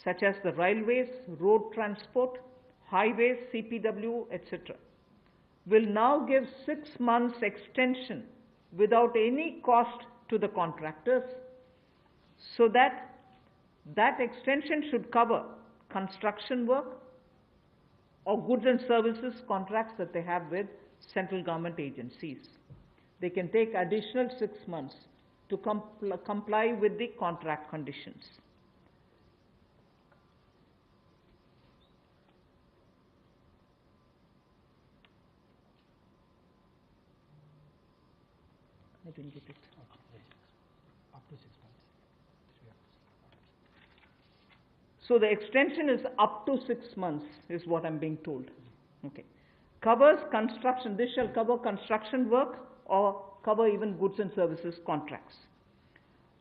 such as the railways, road transport, highways, CPW, etc., will now give 6 months extension without any cost to the contractors, so that extension should cover construction work or goods and services contracts that they have with central government agencies. They can take additional 6 months to comply with the contract conditions. I didn't get it. So the extension is up to 6 months, is what I'm being told. Okay. Covers construction. This shall cover construction work or cover even goods and services contracts.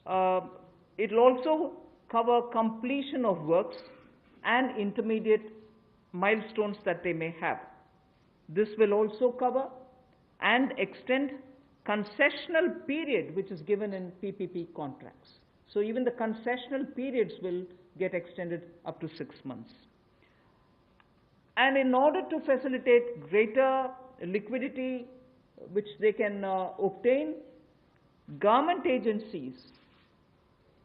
It will also cover completion of works and intermediate milestones that they may have. This will also cover and extend concessional period which is given in PPP contracts. So even the concessional periods will get extended up to 6 months. And in order to facilitate greater liquidity which they can obtain, government agencies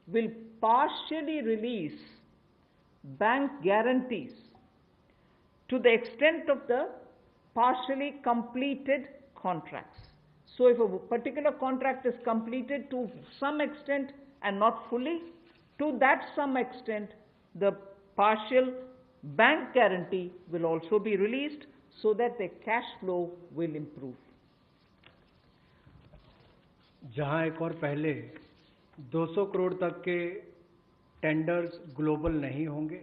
will partially release bank guarantees to the extent of the partially completed contracts. So if a particular contract is completed to some extent and not fully, to that some extent, the partial bank guarantee will also be released so that the cash flow will improve. जहां एक और पहले 200 करोड़ तक के tenders global नहीं होंगे,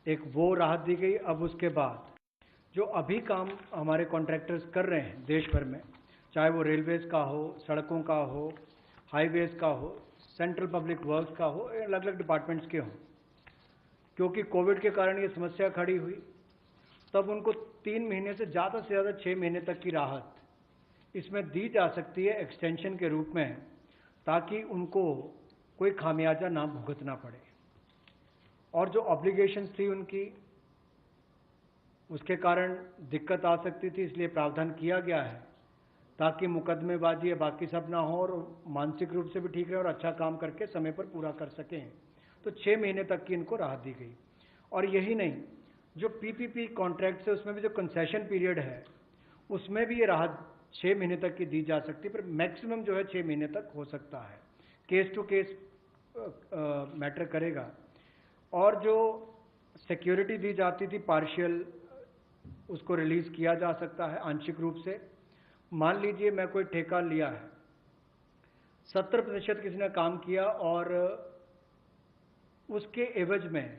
एक वो राहत दी गई। अब उसके बाद जो अभी काम हमारे कॉन्ट्रैक्टर्स कर रहे हैं देश भर में, चाहे वो रेलवेज का हो, सड़कों का हो, हाईवेज का हो, सेंट्रल पब्लिक वर्क्स का हो, अलग अलग डिपार्टमेंट्स के हों, क्योंकि कोविड के कारण ये समस्या खड़ी हुई, तब उनको 3 महीने से ज़्यादा 6 महीने तक की राहत इसमें दी जा सकती है एक्सटेंशन के रूप में, ताकि उनको कोई खामियाजा ना भुगतना पड़े। और जो ऑब्लिगेशंस थी उनकी, उसके कारण दिक्कत आ सकती थी, इसलिए प्रावधान किया गया है ताकि मुकदमेबाजी या बाकी सब ना हो और मानसिक रूप से भी ठीक रहे और अच्छा काम करके समय पर पूरा कर सकें। तो 6 महीने तक की इनको राहत दी गई। और यही नहीं, जो पीपीपी कॉन्ट्रैक्ट्स है उसमें भी जो कंसेशन पीरियड है उसमें भी ये राहत 6 महीने तक की दी जा सकती है, पर मैक्सिमम जो है 6 महीने तक हो सकता है। केस टू केस मैटर करेगा। और जो सिक्योरिटी दी जाती थी पार्शियल, उसको रिलीज किया जा सकता है आंशिक रूप से। मान लीजिए मैं कोई ठेका लिया है, 70% किसी ने काम किया और उसके एवज में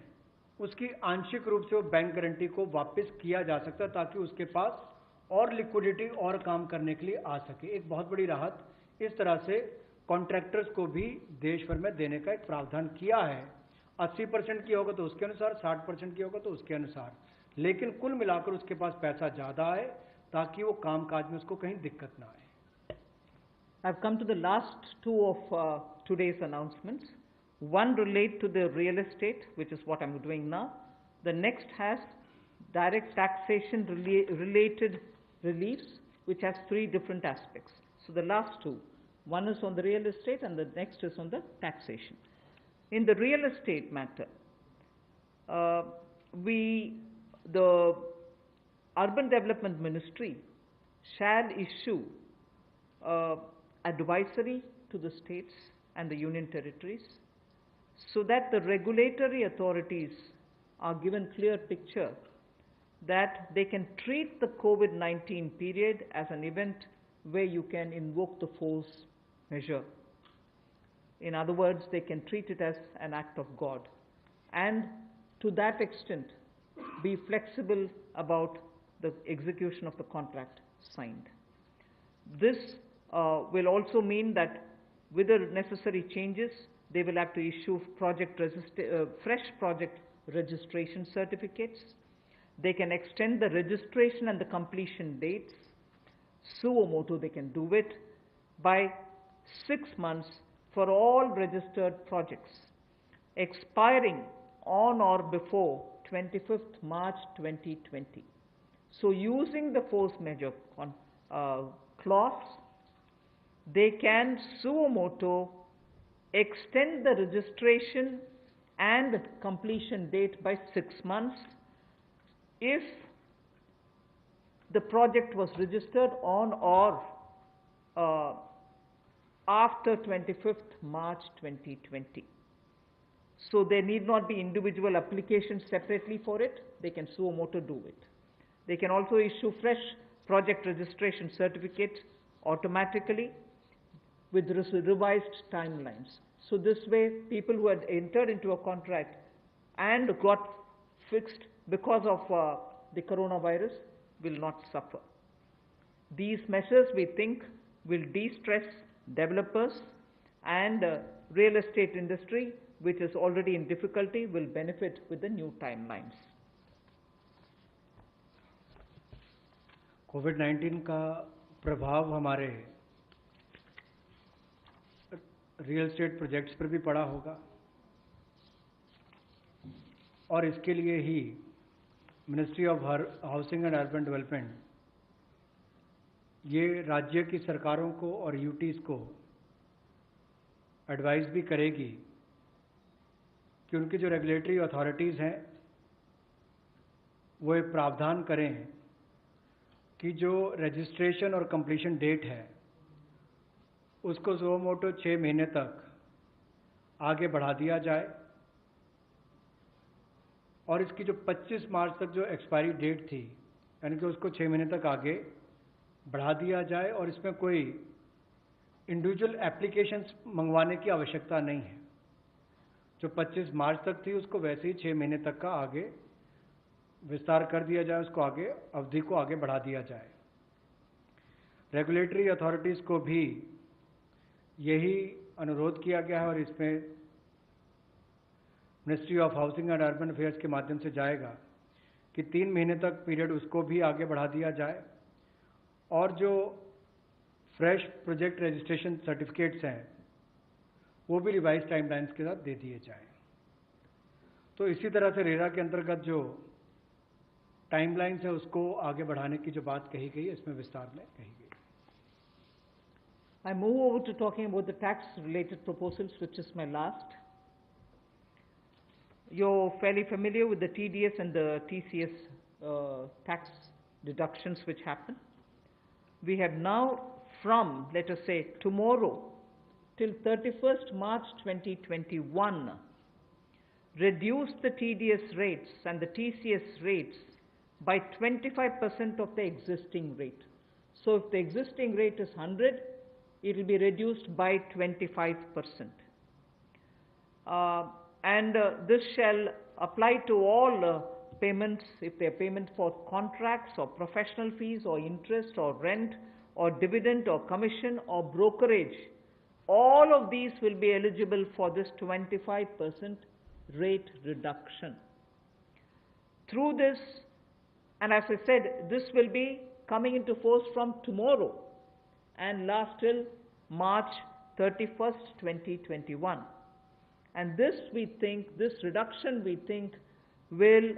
उसकी आंशिक रूप से वो बैंक गारंटी को वापस किया जा सकता है, ताकि उसके पास और लिक्विडिटी और काम करने के लिए आ सके। एक बहुत बड़ी राहत इस तरह से कॉन्ट्रैक्टर्स को भी देश भर में देने का एक प्रावधान किया है। 80% की होगा तो उसके अनुसार, 60% की होगा तो उसके अनुसार, लेकिन कुल मिलाकर उसके पास पैसा ज़्यादा आए ताकि वो काम काज में उसको कहीं दिक्कत ना आए। I've come to the last two of today's announcements. One relate to the real estate, which is what I'm doing now. The next has direct taxation related reliefs, which has 3 different aspects. So the last two, one is on the real estate and the next is on the taxation. In the real estate matter, the Urban Development Ministry shall issue advisory to the states and the union territories so that the regulatory authorities are given clear picture that they can treat the COVID-19 period as an event where you can invoke the force measure. In other words, they can treat it as an act of God, and to that extent be flexible about the execution of the contract signed. This will also mean that with the necessary changes, they will have to issue fresh project registration certificates. They can extend the registration and the completion dates. Suo motu, they can do it by 6 months for all registered projects, expiring on or before 25th March 2020. So using the force majeure clause, they can suo motu extend the registration and completion date by 6 months if the project was registered on or after 25th March 2020. So there need not be individual applications separately for it. They can suo motu do it. They can also issue fresh project registration certificates automatically with revised timelines. So this way, people who had entered into a contract and got fixed because of the coronavirus will not suffer. These measures, we think, will de-stress developers, and real estate industry, which is already in difficulty, will benefit with the new timelines. कोविड-19 का प्रभाव हमारे real estate projects पर भी पड़ा होगा, और इसके लिए ही ministry of housing and urban development ये राज्य की सरकारों को और यूटीज़ को एडवाइस भी करेगी कि उनकी जो रेगुलेटरी अथॉरिटीज़ हैं वो एक प्रावधान करें कि जो रजिस्ट्रेशन और कंप्लीशन डेट है उसको सुओ मोटो 6 महीने तक आगे बढ़ा दिया जाए, और इसकी जो 25 मार्च तक जो एक्सपायरी डेट थी यानी कि उसको 6 महीने तक आगे बढ़ा दिया जाए, और इसमें कोई इंडिविजुअल एप्लीकेशंस मंगवाने की आवश्यकता नहीं है। जो 25 मार्च तक थी उसको वैसे ही 6 महीने तक का आगे विस्तार कर दिया जाए, उसको आगे अवधि को आगे बढ़ा दिया जाए। रेगुलेटरी अथॉरिटीज़ को भी यही अनुरोध किया गया है, और इसमें ministry of housing and urban affairs के माध्यम से जाएगा कि 3 महीने तक पीरियड उसको भी आगे बढ़ा दिया जाए, और जो फ्रेश प्रोजेक्ट रजिस्ट्रेशन सर्टिफिकेट्स हैं वो भी रिवाइज टाइमलाइंस के साथ दे दिए जाएं। तो इसी तरह से रेरा के अंतर्गत जो टाइमलाइंस है उसको आगे बढ़ाने की जो बात कही गई है इसमें विस्तार में कही गई। I move over to talking about the tax-related proposals, which is my last. You're fairly familiar with the TDS and the TCS tax deductions which happen. We have now, from, let us say, tomorrow till 31st March 2021, reduced the TDS rates and the TCS rates by 25% of the existing rate. So if the existing rate is 100, it will be reduced by 25%. This shall apply to all payments, if they are payment for contracts or professional fees or interest or rent or dividend or commission or brokerage. All of these will be eligible for this 25% rate reduction. Through this, and as I said, this will be coming into force from tomorrow and last till March 31st, 2021. And this, we think, this reduction, we think, will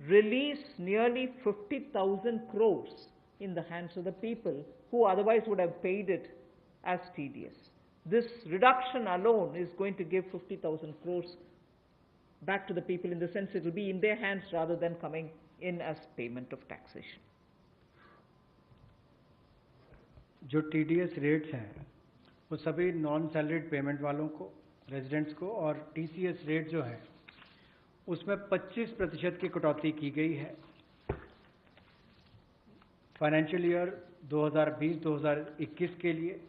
release nearly 50,000 crores in the hands of the people who otherwise would have paid it as TDS. This reduction alone is going to give 50,000 crores back to the people, in the sense it will be in their hands rather than coming in as payment of taxation. जो TDS rates हैं वो सभी non salaried payment वालों को, residents को, और TCS rate जो है उसमें 25% की कटौती की गई है फाइनेंशियल ईयर 2020-2021 के लिए,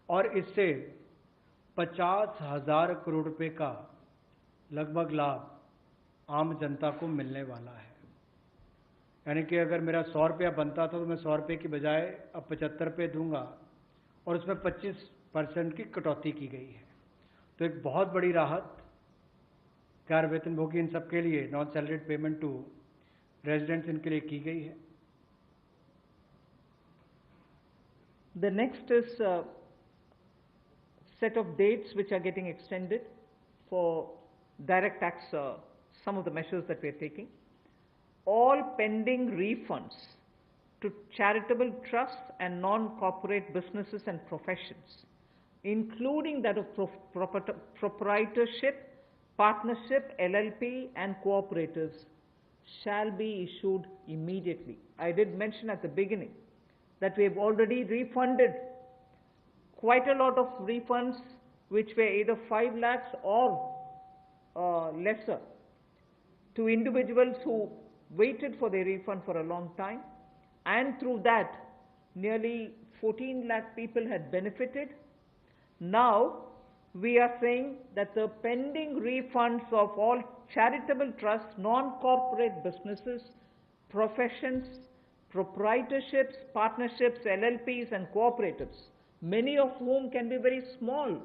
और इससे 50,000 करोड़ रुपए का लगभग लाभ आम जनता को मिलने वाला है। यानी कि अगर मेरा 100 रुपया बनता था तो मैं 100 रुपये की बजाय अब 75 रुपये दूंगा, और उसमें 25% की कटौती की गई है। तो एक बहुत बड़ी राहत कार वेतनभोगी इन सब के लिए, non salaried payment to residents, इनके लिए की गई है। The next is a set of dates which are getting extended for direct tax, some of the measures that we are taking. All pending refunds to charitable trusts and non-corporate businesses and professions, including that of proprietorship, partnership, LLP and cooperatives, shall be issued immediately. I did mention at the beginning that we have already refunded quite a lot of refunds which were either 5 lakhs or lesser to individuals who waited for their refund for a long time, and through that nearly 14 lakh people had benefited. Now, we are saying that the pending refunds of all charitable trusts, non-corporate businesses, professions, proprietorships, partnerships, LLPs and cooperatives, many of whom can be very small.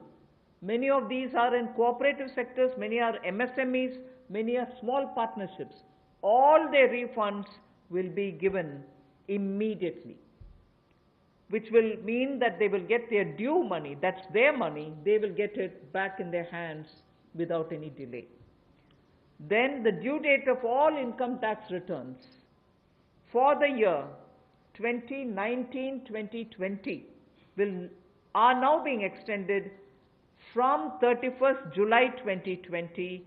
Many of these are in cooperative sectors, many are MSMEs, many are small partnerships. All their refunds will be given immediately, which will mean that they will get their due money, that's their money, they will get it back in their hands without any delay. Then the due date of all income tax returns for the year 2019-2020 are now being extended from 31st July 2020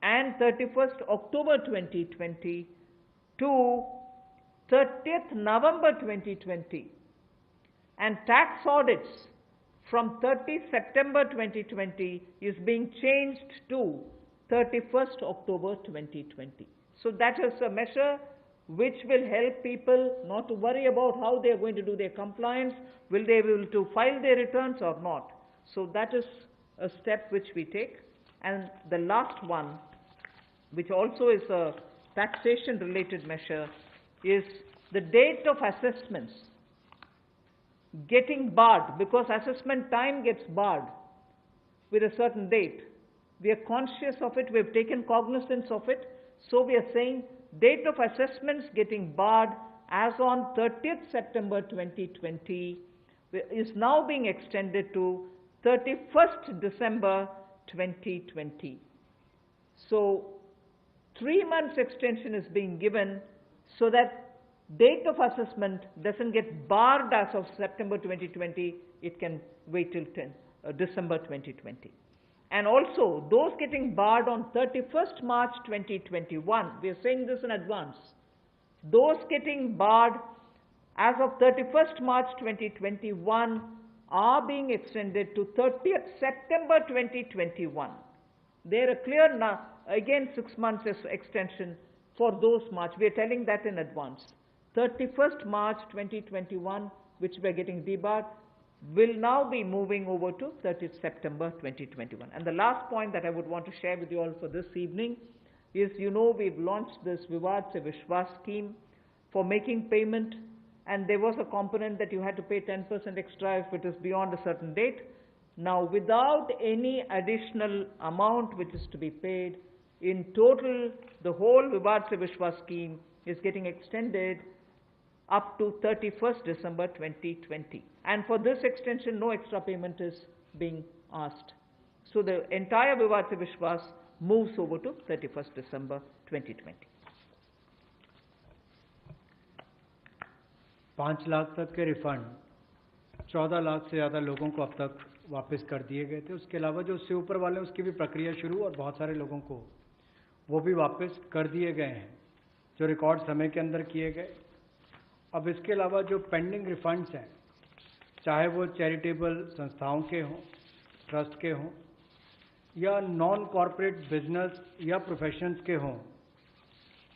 and 31st October 2020 to 30th November 2020. And tax audits from 30 September 2020 is being changed to 31st October 2020. So that is a measure which will help people not to worry about how they are going to do their compliance, will they be able to file their returns or not. So that is a step which we take. And the last one, which also is a taxation related measure, is the date of assessments getting barred, because assessment time gets barred with a certain date. We are conscious of it, we have taken cognizance of it, so we are saying date of assessments getting barred as on 30th September 2020 is now being extended to 31st December 2020. So 3 months extension is being given so that date of assessment doesn't get barred as of September 2020, it can wait till December 2020. And also, those getting barred on 31st March 2021, we are saying this in advance, those getting barred as of 31st March 2021 are being extended to 30th September 2021. They're a clear, again 6 months extension for those March. We are telling that in advance. 31st March 2021, which we are getting debarred, will now be moving over to 30th September 2021. And the last point that I would want to share with you all for this evening is, you know, we've launched this Vivad Se Vishwas scheme for making payment, and there was a component that you had to pay 10% extra if it is beyond a certain date. Now, without any additional amount which is to be paid, in total, the whole Vivad Se Vishwas scheme is getting extended up to 31st December 2020. And for this extension, no extra payment is being asked. So the entire Vivad Se Vishwas moves over to 31st December 2020. 5 lakh तक के refund 14 lakh से ज़्यादा लोगों को अब तक वापस कर दिए गए थे। उसके अलावा जो उससे ऊपर वाले उसकी भी प्रक्रिया शुरू, और बहुत सारे लोगों को वो भी वापस कर दिए गए हैं जो रिकॉर्ड समय के अंदर किए गए। अब इसके अलावा जो पेंडिंग रिफंड्स हैं, चाहे वो चैरिटेबल संस्थाओं के हों, ट्रस्ट के हों, या नॉन कॉर्पोरेट बिजनेस या प्रोफेशंस के हों,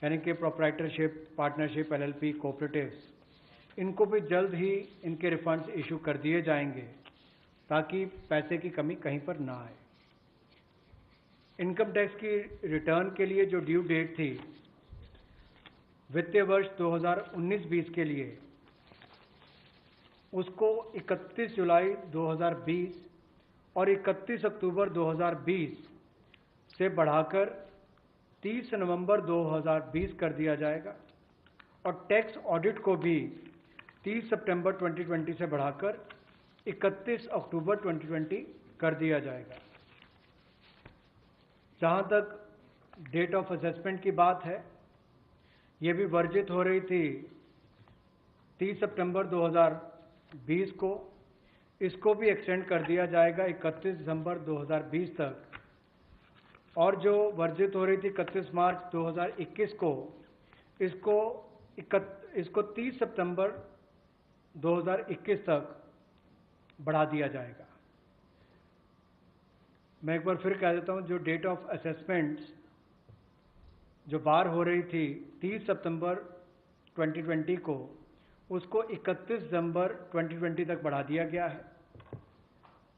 यानी कि प्रोप्राइटरशिप, पार्टनरशिप, एलएलपी, कोऑपरेटिव्स, इनको भी जल्द ही इनके रिफंड्स इशू कर दिए जाएंगे ताकि पैसे की कमी कहीं पर ना आए। इनकम टैक्स की रिटर्न के लिए जो ड्यू डेट थी वित्तीय वर्ष 2019-20 के लिए, उसको 31 जुलाई 2020 और 31 अक्टूबर 2020 से बढ़ाकर 30 नवंबर 2020 कर दिया जाएगा, और टैक्स ऑडिट को भी 30 सितंबर 2020 से बढ़ाकर 31 अक्टूबर 2020 कर दिया जाएगा। जहां तक डेट ऑफ असेसमेंट की बात है, ये भी वर्जित हो रही थी 30 सितंबर 2020 को, इसको भी एक्सटेंड कर दिया जाएगा 31 दिसंबर 2020 तक, और जो वर्जित हो रही थी 31 मार्च 2021 को, इसको 30 सितंबर 2021 तक बढ़ा दिया जाएगा। मैं एक बार फिर कह देता हूं, जो डेट ऑफ असेसमेंट्स जो बार हो रही थी 30 सितंबर 2020 को, उसको 31 दिसंबर 2020 तक बढ़ा दिया गया है,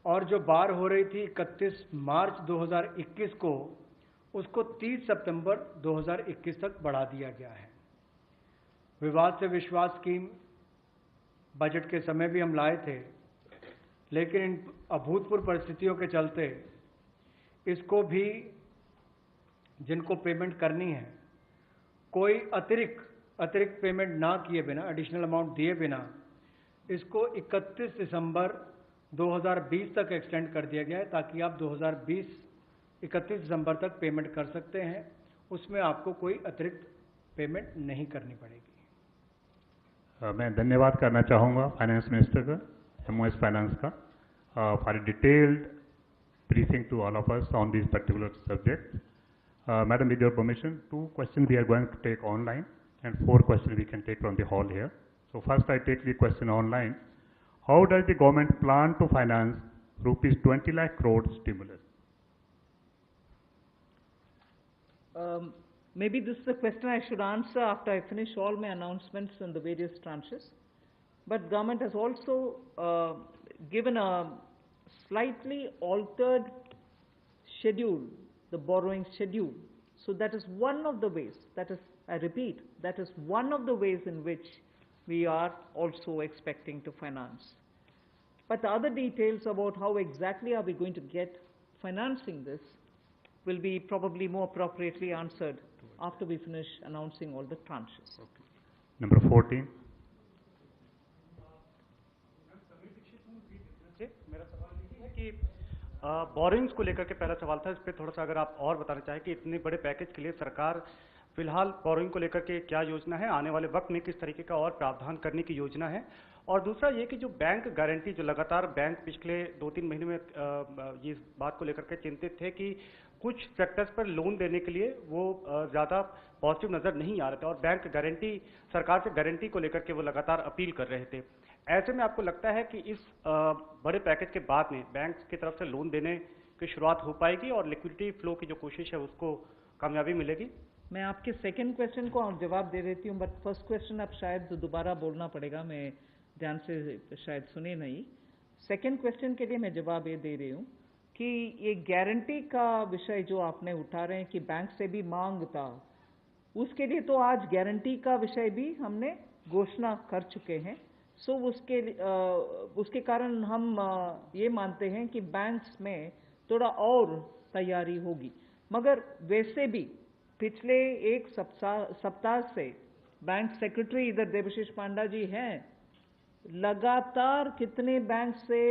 और जो बार हो रही थी 31 मार्च 2021 को, उसको 30 सितंबर 2021 तक बढ़ा दिया गया है। विवाद से विश्वास स्कीम बजट के समय भी हम लाए थे, लेकिन इन अभूतपूर्व परिस्थितियों के चलते इसको भी, जिनको पेमेंट करनी है, कोई अतिरिक्त पेमेंट ना किए बिना, एडिशनल अमाउंट दिए बिना, इसको 31 दिसंबर 2020 तक एक्सटेंड कर दिया गया है, ताकि आप 31 दिसंबर तक पेमेंट कर सकते हैं। उसमें आपको कोई अतिरिक्त पेमेंट नहीं करनी पड़ेगी। मैं धन्यवाद करना चाहूँगा फाइनेंस मिनिस्टर का, MOS फाइनेंस का, for detailed briefing to all of us on these particular subjects. Madam, with your permission, 2 questions we are going to take online and 4 questions we can take from the hall here. So first I take the question online. How does the government plan to finance rupees 20 lakh crore stimulus? Maybe this is a question I should answer after I finish all my announcements on the various tranches. But government has also given a slightly altered schedule, the borrowing schedule. So that is one of the ways, that is, I repeat, that is one of the ways in which we are also expecting to finance. But the other details about how exactly are we going to get financing this will be probably more appropriately answered after we finish announcing all the tranches. Okay. Number 14. मेरा सवाल यही है कि borings को लेकर के पहला सवाल था, इस पर थोड़ा सा अगर आप और बताना चाहें कि इतने बड़े पैकेज के लिए सरकार फिलहाल बोरिंग को लेकर के क्या योजना है, आने वाले वक्त में किस तरीके का और प्रावधान करने की योजना है। और दूसरा ये कि जो बैंक गारंटी, जो लगातार बैंक पिछले 2-3 महीने में ये इस बात को लेकर के चिंतित थे कि कुछ सेक्टर्स पर लोन देने के लिए वो ज़्यादा पॉजिटिव नज़र नहीं आ रहे थे, और बैंक गारंटी, सरकार से गारंटी को लेकर के वो लगातार अपील कर रहे थे। ऐसे में आपको लगता है कि इस बड़े पैकेज के बाद में बैंक की तरफ से लोन देने की शुरुआत हो पाएगी और लिक्विडिटी फ्लो की जो कोशिश है उसको कामयाबी मिलेगी? मैं आपके सेकंड क्वेश्चन को जवाब दे देती हूँ, बट फर्स्ट क्वेश्चन अब शायद दोबारा बोलना पड़ेगा, मैं ध्यान से शायद सुने नहीं। सेकंड क्वेश्चन के लिए मैं जवाब ये दे रही हूँ कि ये गारंटी का विषय जो आपने उठा रहे हैं कि बैंक से भी मांग था, उसके लिए तो आज गारंटी का विषय भी हमने घोषणा कर चुके हैं। सो उसके कारण हम ये मानते हैं कि बैंक्स में थोड़ा और तैयारी होगी। मगर वैसे भी पिछले एक सप्ताह से बैंक सेक्रेटरी इधर देवशीष पांडा जी हैं, लगातार कितने बैंक से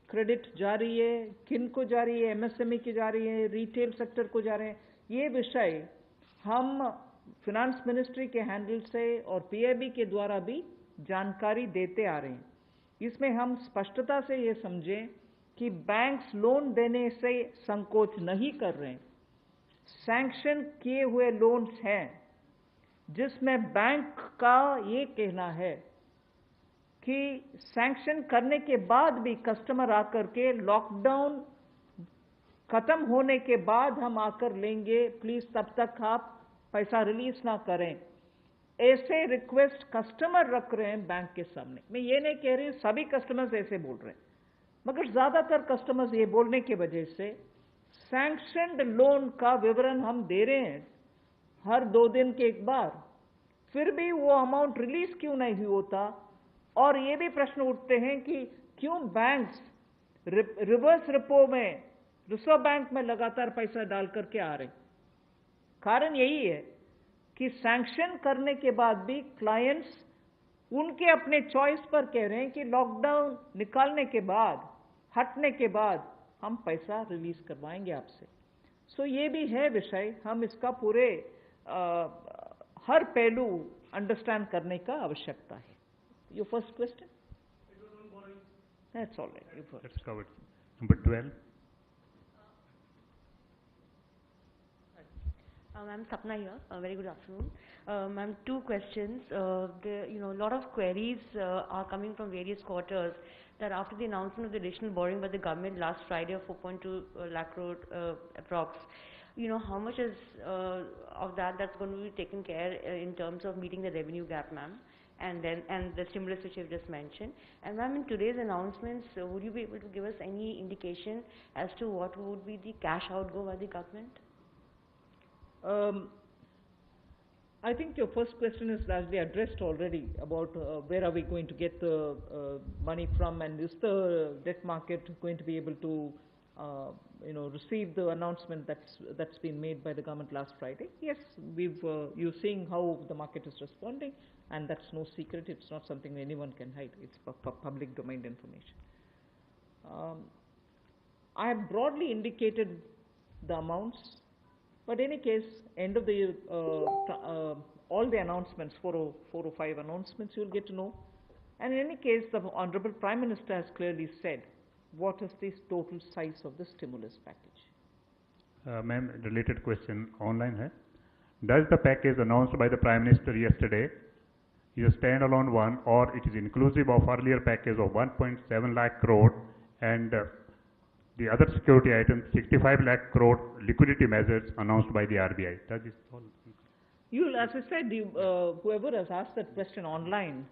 क्रेडिट जा रही है, किन को जा रही है, MSME की जा रही है, रिटेल सेक्टर को जा रहे हैं, ये विषय हम फिनेंस मिनिस्ट्री के हैंडल से और PIB के द्वारा भी जानकारी देते आ रहे हैं। इसमें हम स्पष्टता से ये समझें कि बैंक्स लोन देने से संकोच नहीं कर रहे हैं। सैंक्शन किए हुए लोन्स हैं जिसमें बैंक का ये कहना है कि सैंक्शन करने के बाद भी कस्टमर आकर के लॉकडाउन खत्म होने के बाद हम आकर लेंगे, प्लीज तब तक आप पैसा रिलीज ना करें। ऐसे रिक्वेस्ट कस्टमर रख रहे हैं बैंक के सामने। मैं ये नहीं कह रही सभी कस्टमर्स ऐसे बोल रहे हैं, मगर ज्यादातर कस्टमर्स ये बोलने की वजह से सैंक्शनड लोन का विवरण हम दे रहे हैं हर 2 दिन के एक बार, फिर भी वो अमाउंट रिलीज क्यों नहीं होता। और ये भी प्रश्न उठते हैं कि क्यों बैंक्स रिवर्स रिपो में, रिजर्व बैंक में लगातार पैसा डाल करके आ रहे। कारण यही है कि सैंक्शन करने के बाद भी क्लाइंट्स उनके अपने चॉइस पर कह रहे हैं कि लॉकडाउन निकालने के बाद, हटने के बाद हम पैसा रिलीज करवाएंगे आपसे। सो ये भी है विषय, हम इसका पूरे हर पहलू अंडरस्टैंड करने का आवश्यकता है। Your first question? It was on borrowing. That's all right. That's covered. Number 12. I'm Sapna here. Very good afternoon. Ma'am, 2 questions. A lot of queries are coming from various quarters that after the announcement of the additional borrowing by the government last Friday of 4.2 lakh crore approx, how much is of that's going to be taken care in terms of meeting the revenue gap, ma'am? and the stimulus which you've just mentioned. And ma'am, in today's announcements, would you be able to give us any indication as to what would be the cash outgo by the government? I think your first question is largely addressed already about where are we going to get the money from, and is the debt market going to be able to receive the announcement that's been made by the government last Friday. Yes, you're seeing how the market is responding, and that's no secret. It's not something anyone can hide. It's public domain information. I have broadly indicated the amounts, but in any case, end of the year, all the announcements, 4 or 5 announcements, you'll get to know. And in any case, the Honorable Prime Minister has clearly said what is the total size of the stimulus package. Ma'am, related question online hai. Does the package announced by the Prime Minister yesterday is a standalone one, or it is inclusive of earlier package of 1.7 lakh crore and the other security items 65 lakh crore liquidity measures announced by the RBI? That is all. As I said, whoever has asked that question online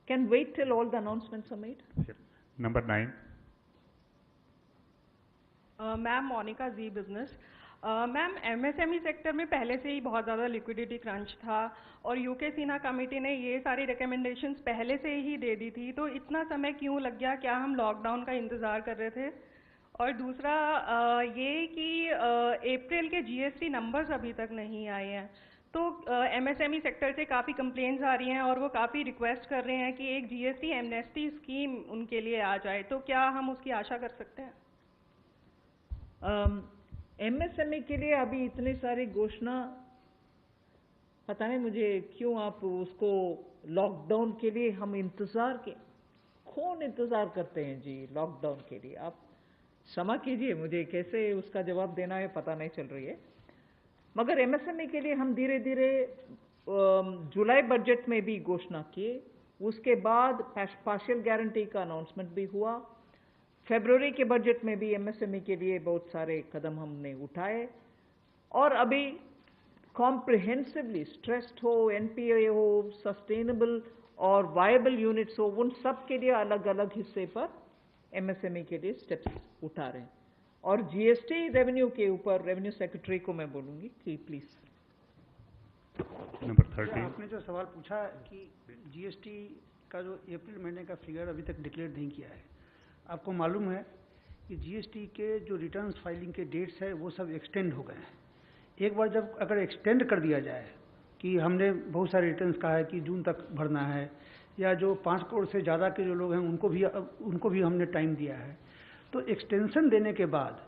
can wait till all the announcements are made. Sure. Number 9. Ma'am Monica ji business ma'am MSME sector में पहले से ही बहुत ज़्यादा liquidity crunch था और UK Sinha committee ने ये सारी रिकमेंडेशंस पहले से ही दे दी थी, तो इतना समय क्यों लग गया? क्या हम लॉकडाउन का इंतज़ार कर रहे थे? और दूसरा ये कि अप्रैल के जीएसटी नंबर्स अभी तक नहीं आए हैं, तो एमएसएमई सेक्टर से काफ़ी कंप्लेंट्स आ रही हैं और वो काफ़ी रिक्वेस्ट कर रहे हैं कि एक जीएसटी एमनेस्टी स्कीम उनके लिए आ जाए, तो क्या हम उसकी आशा कर सकते हैं? एमएसएमई के लिए अभी इतनी सारी घोषणा, पता नहीं मुझे क्यों आप उसको लॉकडाउन के लिए हम इंतजार के कौन इंतजार करते हैं जी लॉकडाउन के लिए? आप क्षमा कीजिए, मुझे कैसे उसका जवाब देना है पता नहीं चल रही है। मगर एमएसएमई के लिए हम धीरे धीरे जुलाई बजट में भी घोषणा किए, उसके बाद पार्शियल गारंटी का अनाउंसमेंट भी हुआ, फरवरी के बजट में भी एमएसएमई के लिए बहुत सारे कदम हमने उठाए, और अभी कॉम्प्रिहेंसिवली स्ट्रेस्ड हो, एनपीए हो, सस्टेनेबल और वायबल यूनिट्स हो, उन सब के लिए अलग अलग हिस्से पर एमएसएमई के लिए स्टेप्स उठा रहे हैं। और जीएसटी रेवेन्यू के ऊपर रेवेन्यू सेक्रेटरी को मैं बोलूंगी कि प्लीज। नंबर 13। आपने जो सवाल पूछा कि जीएसटी का जो अप्रैल महीने का फिगर अभी तक डिक्लेयर नहीं किया है, आपको मालूम है कि जीएसटी के जो रिटर्न्स फाइलिंग के डेट्स है वो सब एक्सटेंड हो गए हैं। एक बार जब अगर एक्सटेंड कर दिया जाए कि हमने बहुत सारे रिटर्न्स कहा है कि जून तक भरना है, या जो 5 करोड़ से ज़्यादा के जो लोग हैं उनको भी हमने टाइम दिया है, तो एक्सटेंशन देने के बाद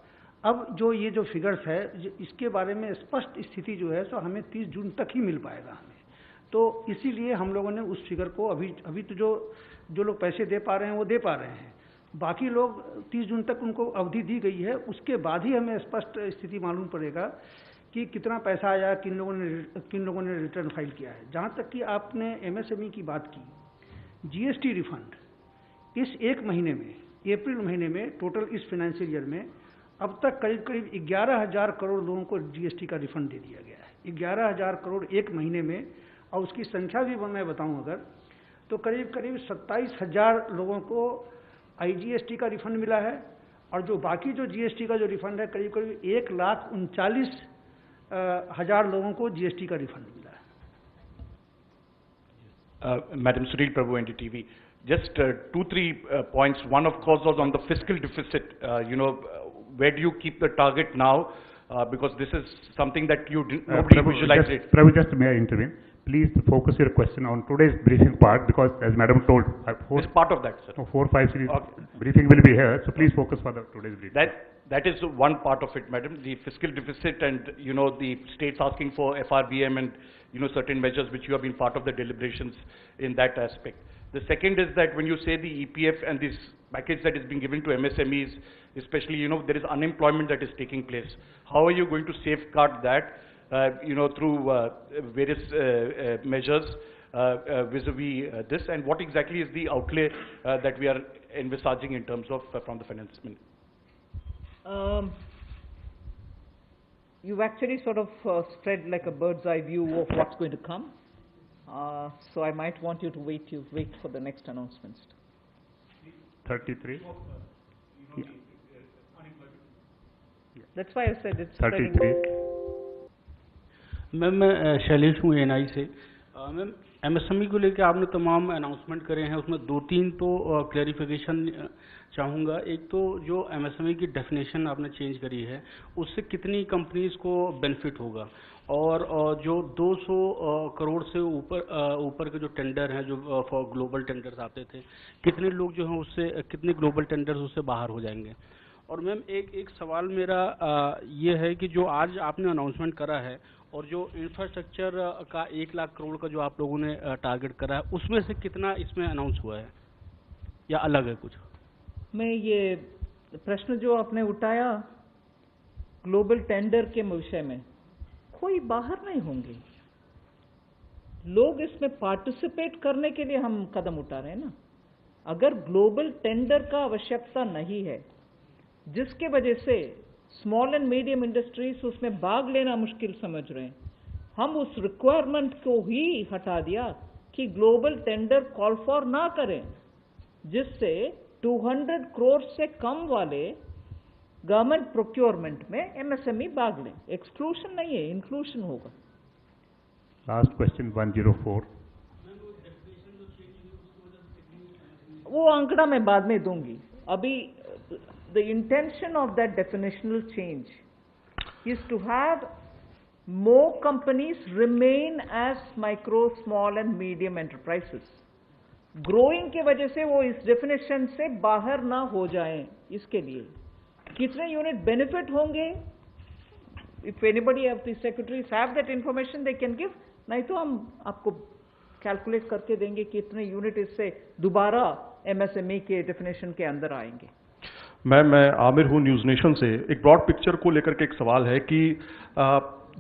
अब जो ये जो फिगर्स है इसके बारे में स्पष्ट स्थिति जो है सो हमें 30 जून तक ही मिल पाएगा हमें। तो इसीलिए हम लोगों ने उस फिगर को अभी तो जो लोग पैसे दे पा रहे हैं वो दे पा रहे हैं, बाकी लोग 30 जून तक उनको अवधि दी गई है, उसके बाद ही हमें स्पष्ट स्थिति मालूम पड़ेगा कि कितना पैसा आया, किन लोगों ने रिटर्न फाइल किया है। जहाँ तक कि आपने एमएसएमई की बात की, जीएसटी रिफंड इस एक महीने में, अप्रैल महीने में टोटल इस फाइनेंशियल ईयर में अब तक करीब 11,000 करोड़ लोगों को जीएसटी का रिफंड दे दिया गया है। 11,000 करोड़ एक महीने में, और उसकी संख्या भी मैं बताऊं अगर तो करीब 27,000 लोगों को आईजीएसटी का रिफंड मिला है, और जो बाकी जो जीएसटी का जो रिफंड है करीब 1,39,000 लोगों को जीएसटी का रिफंड मिला है। Madam Sunil Prabhu, NDTV. Just 2-3 points. One, of course, was on the fiscal deficit. Where do you keep the target now? Because this is something that nobody visualized it. Prabhu, just may I intervene? Please focus your question on today's briefing part, because as Madam told, It's part of that, sir. 4 or 5 series briefing will be here, so please focus for the today's briefing. That is one part of it, madam, the fiscal deficit and, the states asking for FRBM and, certain measures which you have been part of the deliberations in that aspect. The second is that when you say the EPF and this package that is being given to MSMEs, especially, there is unemployment that is taking place. How are you going to safeguard that, through various measures vis-a-vis this, and what exactly is the outlay that we are envisaging in terms of from the finance minister? You've actually sort of spread like a bird's eye view of what's going to come. So I might want you to wait for the next announcements. 33. That's why I said it's spreading. 33. Ma'am मैं शैलेश हूँ NI से। Ma'am MSME को लेकर आपने तमाम announcement करे हैं, उसमें 2-3 तो क्लैरिफिकेशन चाहूँगा। एक तो जो एमएसएमई की डेफिनेशन आपने चेंज करी है, उससे कितनी कंपनीज को बेनिफिट होगा, और जो 200 करोड़ से ऊपर के जो टेंडर हैं, जो फॉर ग्लोबल टेंडर्स आते थे, कितने लोग जो हैं उससे, कितने ग्लोबल टेंडर्स उससे बाहर हो जाएंगे। और मैम एक सवाल मेरा ये है कि जो आज आपने अनाउंसमेंट करा है और जो इंफ्रास्ट्रक्चर का 1 लाख करोड़ का जो आप लोगों ने टारगेट करा है, उसमें से कितना इसमें अनाउंस हुआ है या अलग है कुछ? मैं ये प्रश्न जो आपने उठाया ग्लोबल टेंडर के विषय में, कोई बाहर नहीं होंगे लोग, इसमें पार्टिसिपेट करने के लिए हम कदम उठा रहे हैं ना। अगर ग्लोबल टेंडर का आवश्यकता नहीं है, जिसके वजह से स्मॉल एंड मीडियम इंडस्ट्रीज उसमें भाग लेना मुश्किल समझ रहे हैं, हम उस रिक्वायरमेंट को ही हटा दिया कि ग्लोबल टेंडर कॉल फॉर ना करें, जिससे 200 करोड़ से कम वाले गवर्नमेंट प्रोक्योरमेंट में एमएसएमई भाग लें। एक्सक्लूशन नहीं है, इंक्लूशन होगा। Last question 104। वो आंकड़ा मैं बाद में दूंगी। अभी the intention of that definitional change is to have more companies remain as micro, small and medium enterprises. Growing के वजह से वो इस definition से बाहर ना हो जाएं, इसके लिए कितने यूनिट बेनिफिट होंगे, if anybody of the secretaries have that information they can give, नहीं तो हम आपको कैलकुलेट करके देंगे कि कितने यूनिट इससे दोबारा एमएसएमई के डेफिनेशन के अंदर आएंगे। मैं आमिर हूँ न्यूज़ नेशन से। एक ब्रॉड पिक्चर को लेकर के एक सवाल है कि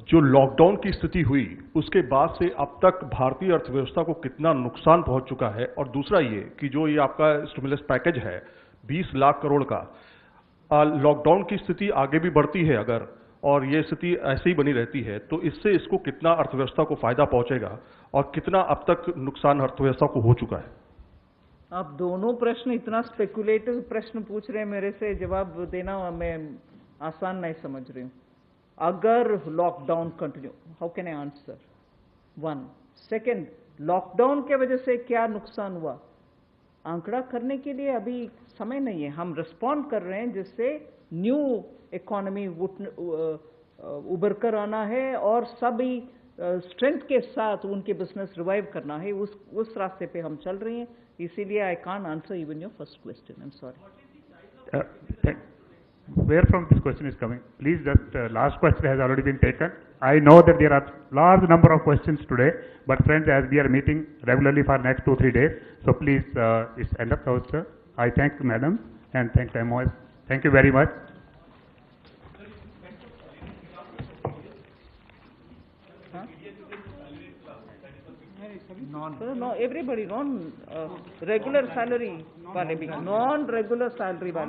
जो लॉकडाउन की स्थिति हुई उसके बाद से अब तक भारतीय अर्थव्यवस्था को कितना नुकसान पहुंच चुका है, और दूसरा ये कि जो ये आपका स्टिमुलस पैकेज है 20 लाख करोड़ का, लॉकडाउन की स्थिति आगे भी बढ़ती है अगर, और ये स्थिति ऐसे ही बनी रहती है, तो इससे इसको कितना अर्थव्यवस्था को फायदा पहुंचेगा और कितना अब तक नुकसान अर्थव्यवस्था को हो चुका है? आप दोनों प्रश्न इतना स्पेकुलेटिव प्रश्न पूछ रहे हैं, मेरे से जवाब देना मैं आसान नहीं समझ रही हूँ। अगर lockdown continue, how can I answer? 1 second, lockdown के वजह से क्या नुकसान हुआ, आंकड़ा करने के लिए अभी समय नहीं है। हम रिस्पॉन्ड कर रहे हैं जिससे न्यू इकोनॉमी उभर कर आना है और सभी स्ट्रेंथ के साथ उनके बिजनेस रिवाइव करना है, उस रास्ते पे हम चल रहे हैं। इसीलिए I can't answer even your first question, I am sorry. Where from this question is coming? Please, just last question has already been taken. I know that there are large number of questions today, but friends, as we are meeting regularly for next 2-3 days, so please, it's end of thought, sir. I thank Madam and thank MOS. Thank you very much. No, everybody, non regular salary वाले भी, non regular salary वाले